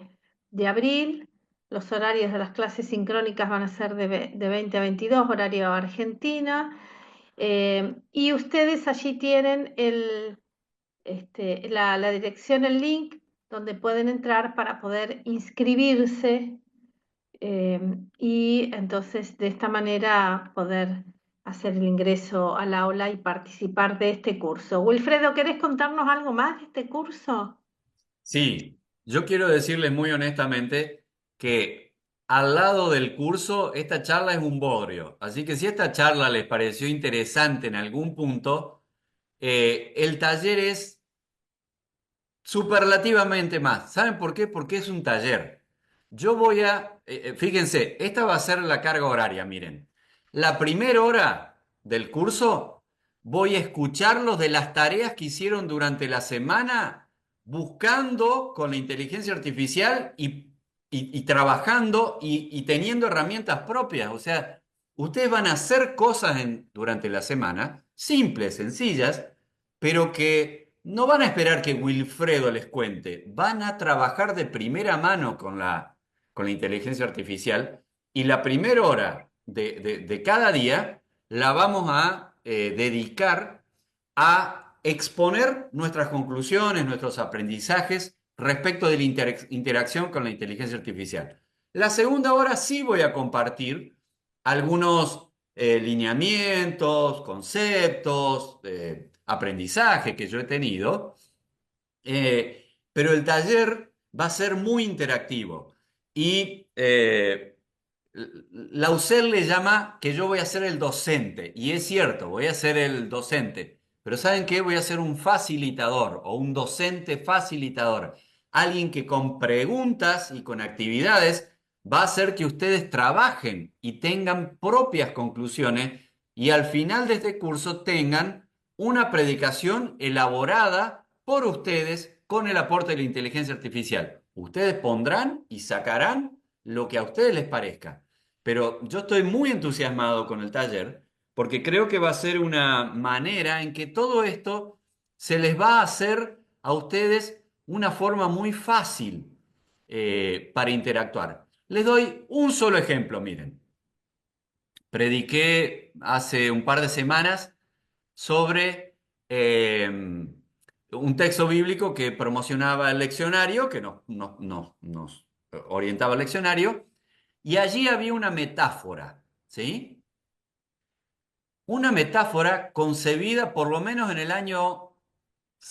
abril. Los horarios de las clases sincrónicas van a ser de 20 a 22, horario Argentina. Y ustedes allí tienen la dirección, el link, donde pueden entrar para poder inscribirse y entonces de esta manera poder hacer el ingreso al aula y participar de este curso. Wilfredo, ¿querés contarnos algo más de este curso? Sí, yo quiero decirles muy honestamente que al lado del curso esta charla es un bodrio. Así que si esta charla les pareció interesante en algún punto, el taller es superlativamente más. ¿Saben por qué? Porque es un taller. Yo voy fíjense, esta va a ser la carga horaria, miren. La primera hora del curso voy a escucharlos de las tareas que hicieron durante la semana, buscando con la inteligencia artificial y trabajando y teniendo herramientas propias. O sea, ustedes van a hacer cosas durante la semana, simples, sencillas, pero que no van a esperar que Wilfredo les cuente, van a trabajar de primera mano con la inteligencia artificial y la primera hora de cada día la vamos a dedicar a exponer nuestras conclusiones, nuestros aprendizajes respecto de la interacción con la inteligencia artificial. La segunda hora sí voy a compartir algunos lineamientos, conceptos, aprendizaje que yo he tenido, pero el taller va a ser muy interactivo. Y Lausel le llama que yo voy a ser el docente, y es cierto, voy a ser el docente, pero ¿saben qué? Voy a ser un facilitador o un docente facilitador, alguien que con preguntas y con actividades va a hacer que ustedes trabajen y tengan propias conclusiones y al final de este curso tengan una predicación elaborada por ustedes con el aporte de la inteligencia artificial. Ustedes pondrán y sacarán lo que a ustedes les parezca. Pero yo estoy muy entusiasmado con el taller porque creo que va a ser una manera en que todo esto se les va a hacer a ustedes una forma muy fácil para interactuar. Les doy un solo ejemplo, miren. Prediqué hace un par de semanas sobre un texto bíblico que promocionaba el leccionario, que nos orientaba al leccionario, y allí había una metáfora, ¿sí? Una metáfora concebida por lo menos en el año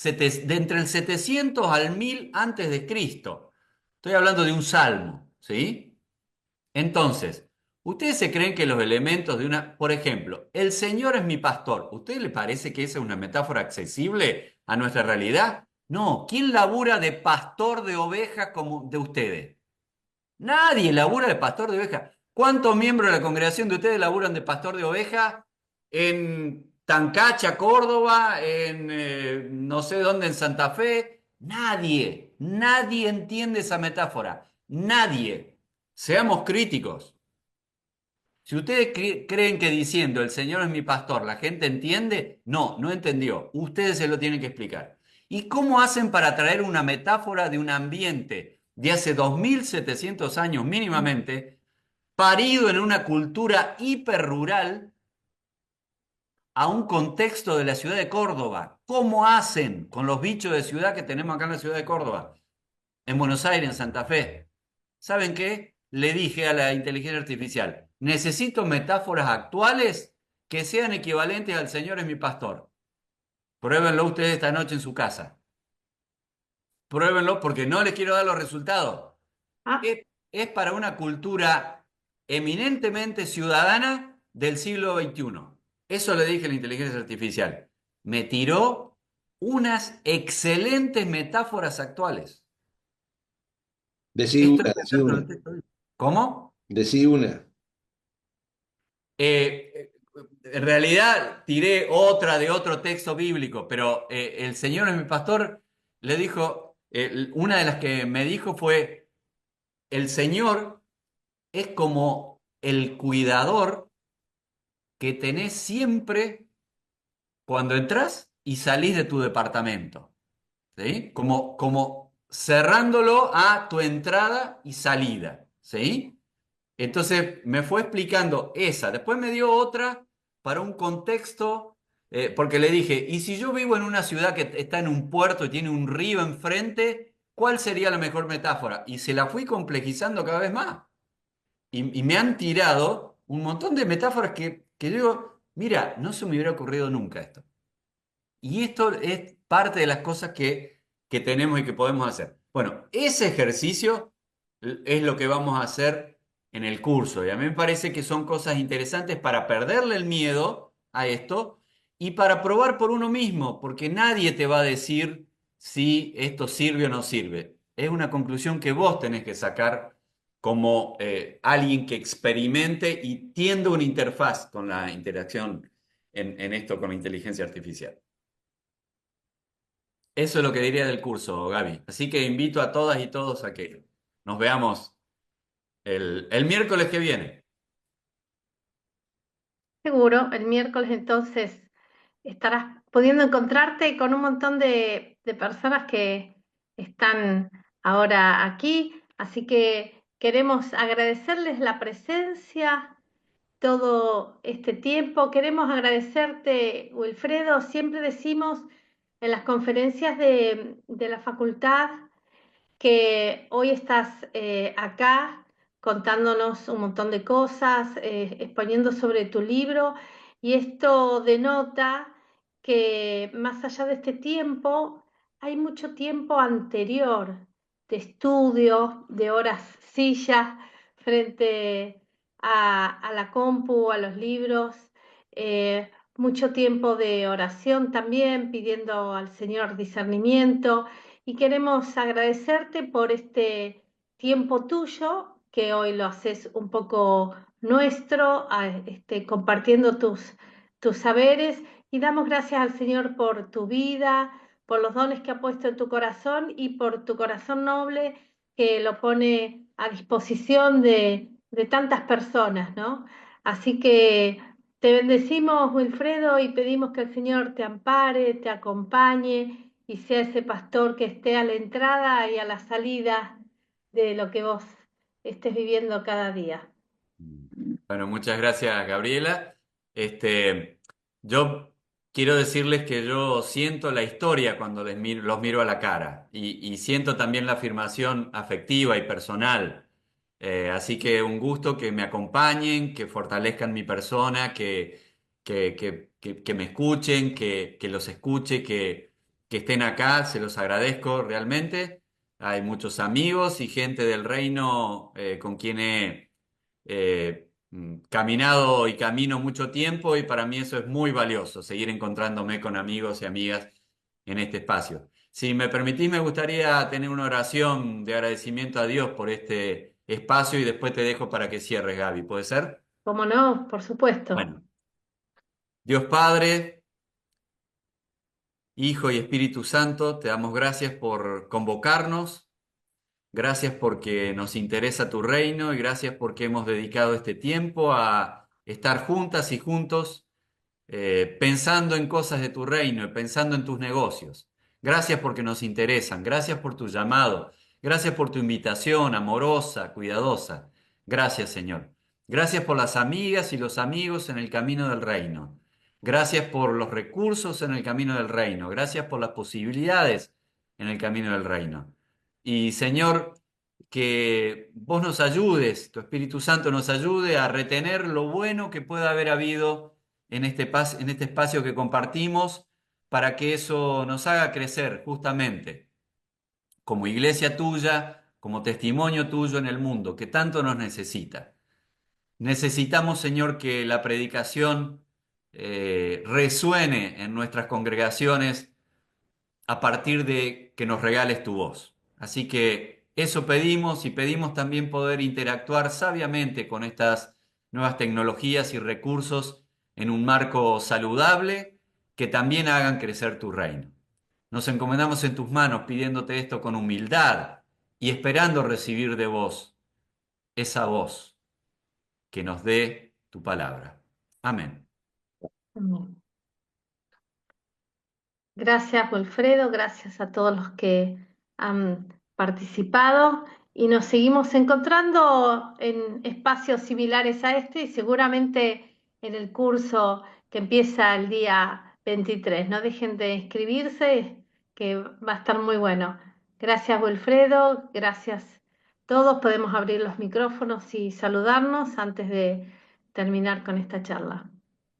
de entre el 700 al 1000 antes de Cristo. Estoy hablando de un salmo, ¿sí? Entonces, ¿ustedes se creen que los elementos de una, por ejemplo, el Señor es mi pastor? ¿Usted le parece que esa es una metáfora accesible a nuestra realidad? No. ¿Quién labura de pastor de ovejas como de ustedes? Nadie labura de pastor de ovejas. ¿Cuántos miembros de la congregación de ustedes laburan de pastor de ovejas en Tancacha, Córdoba, en no sé dónde, en Santa Fe? Nadie, nadie entiende esa metáfora. Nadie. Seamos críticos. Si ustedes creen que diciendo el Señor es mi pastor, la gente entiende, no, no entendió. Ustedes se lo tienen que explicar. ¿Y cómo hacen para traer una metáfora de un ambiente de hace 2700 años mínimamente, parido en una cultura hiperrural, a un contexto de la ciudad de Córdoba? ¿Cómo hacen con los bichos de ciudad que tenemos acá en la ciudad de Córdoba? En Buenos Aires, en Santa Fe. ¿Saben qué? Le dije a la inteligencia artificial, necesito metáforas actuales que sean equivalentes al Señor es mi pastor. Pruébenlo ustedes esta noche en su casa. Pruébenlo porque no les quiero dar los resultados. Ah, Es para una cultura eminentemente ciudadana del siglo XXI. Eso le dije a la inteligencia artificial. Me tiró unas excelentes metáforas actuales. Decí Esto una, es decí una, ¿Cómo? decí una. En realidad tiré otra de otro texto bíblico, pero el Señor es mi pastor, le dijo, una de las que me dijo fue, el Señor es como el cuidador que tenés siempre cuando entras y salís de tu departamento, ¿sí? Como cerrándolo a tu entrada y salida, ¿sí? Entonces me fue explicando esa. Después me dio otra para un contexto, porque le dije, ¿y si yo vivo en una ciudad que está en un puerto y tiene un río enfrente, cuál sería la mejor metáfora? Y se la fui complejizando cada vez más. Y me han tirado un montón de metáforas que yo digo, mira, no se me hubiera ocurrido nunca esto. Y esto es parte de las cosas que tenemos y que podemos hacer. Bueno, ese ejercicio es lo que vamos a hacer en el curso. Y a mí me parece que son cosas interesantes para perderle el miedo a esto y para probar por uno mismo, porque nadie te va a decir si esto sirve o no sirve. Es una conclusión que vos tenés que sacar como alguien que experimente y tienda una interfaz con la interacción en esto con la inteligencia artificial. Eso es lo que diría del curso, Gaby. Así que invito a todas y todos a que nos veamos el miércoles que viene. seguro, el miércoles entonces estarás pudiendo encontrarte con un montón de personas que están ahora aquí, así que queremos agradecerles la presencia todo este tiempo. Queremos agradecerte, Wilfredo. Siempre decimos en las conferencias de la facultad que hoy estás acá contándonos un montón de cosas, exponiendo sobre tu libro, y esto denota que más allá de este tiempo, hay mucho tiempo anterior de estudio, de horas sillas frente a la compu, a los libros, mucho tiempo de oración también, pidiendo al Señor discernimiento, y queremos agradecerte por este tiempo tuyo, que hoy lo haces un poco nuestro, compartiendo tus saberes, y damos gracias al Señor por tu vida, por los dones que ha puesto en tu corazón y por tu corazón noble que lo pone a disposición de tantas personas, ¿no? Así que te bendecimos, Wilfredo, y pedimos que el Señor te ampare, te acompañe y sea ese pastor que esté a la entrada y a la salida de lo que vos estés viviendo cada día. Bueno, muchas gracias, Gabriela. Yo quiero decirles que yo siento la historia cuando los miro a la cara y siento también la afirmación afectiva y personal. Así que un gusto que me acompañen, que fortalezcan mi persona, que me escuchen, que los escuche, que estén acá. Se los agradezco realmente. Hay muchos amigos y gente del reino con quien caminado y camino mucho tiempo, y para mí eso es muy valioso, seguir encontrándome con amigos y amigas en este espacio. Si me permitís, me gustaría tener una oración de agradecimiento a Dios por este espacio y después te dejo para que cierres, Gaby. ¿Puede ser? ¿Cómo no? Por supuesto. Bueno, Dios Padre, Hijo y Espíritu Santo, te damos gracias por convocarnos. Gracias porque nos interesa tu reino y gracias porque hemos dedicado este tiempo a estar juntas y juntos pensando en cosas de tu reino y pensando en tus negocios. Gracias porque nos interesan. Gracias por tu llamado. Gracias por tu invitación amorosa, cuidadosa. Gracias, Señor. Gracias por las amigas y los amigos en el camino del reino. Gracias por los recursos en el camino del reino. Gracias por las posibilidades en el camino del reino. Y Señor, que vos nos ayudes, tu Espíritu Santo nos ayude a retener lo bueno que pueda haber habido en este espacio que compartimos, para que eso nos haga crecer justamente como iglesia tuya, como testimonio tuyo en el mundo, que tanto nos necesita. Necesitamos, Señor, que la predicación resuene en nuestras congregaciones a partir de que nos regales tu voz. Así que eso pedimos, y pedimos también poder interactuar sabiamente con estas nuevas tecnologías y recursos en un marco saludable que también hagan crecer tu reino. Nos encomendamos en tus manos pidiéndote esto con humildad y esperando recibir de vos esa voz que nos dé tu palabra. Amén. Amén. Gracias, Wilfredo, gracias a todos los que han participado, y nos seguimos encontrando en espacios similares a este y seguramente en el curso que empieza el día 23. No dejen de inscribirse, que va a estar muy bueno. Gracias, Wilfredo, gracias a todos. Podemos abrir los micrófonos y saludarnos antes de terminar con esta charla.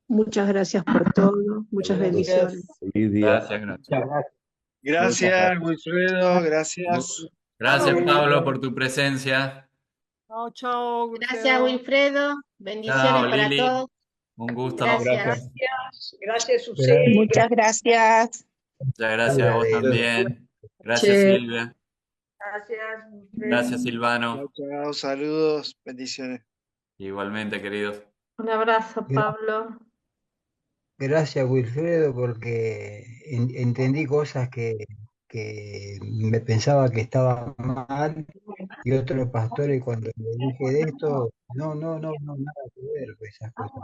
Muchas gracias por todo, muchas bendiciones. Feliz día. Gracias, gracias. Muchas gracias. Gracias, Wilfredo, gracias. Gracias, Pablo, por tu presencia. Chao, chao. Gracias, Wilfredo. Bendiciones Chao, para Lili. todos. Un gusto. Gracias. Gracias, Susana. Muchas gracias. Muchas gracias a vos también. Gracias, Che. Silvia. Gracias. Gracias, Silvano. Chao, chao, saludos, bendiciones. Igualmente, queridos. Un abrazo, Pablo. Gracias, Wilfredo, porque entendí cosas que me pensaba que estaban mal, y otros pastores cuando le dije de esto, no, nada que ver con esas cosas.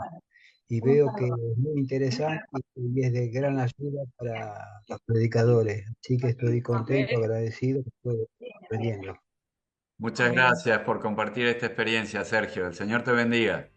y veo que es muy interesante y es de gran ayuda para los predicadores. Así que estoy contento, agradecido, que estoy aprendiendo. Muchas gracias por compartir esta experiencia, Sergio. El Señor te bendiga.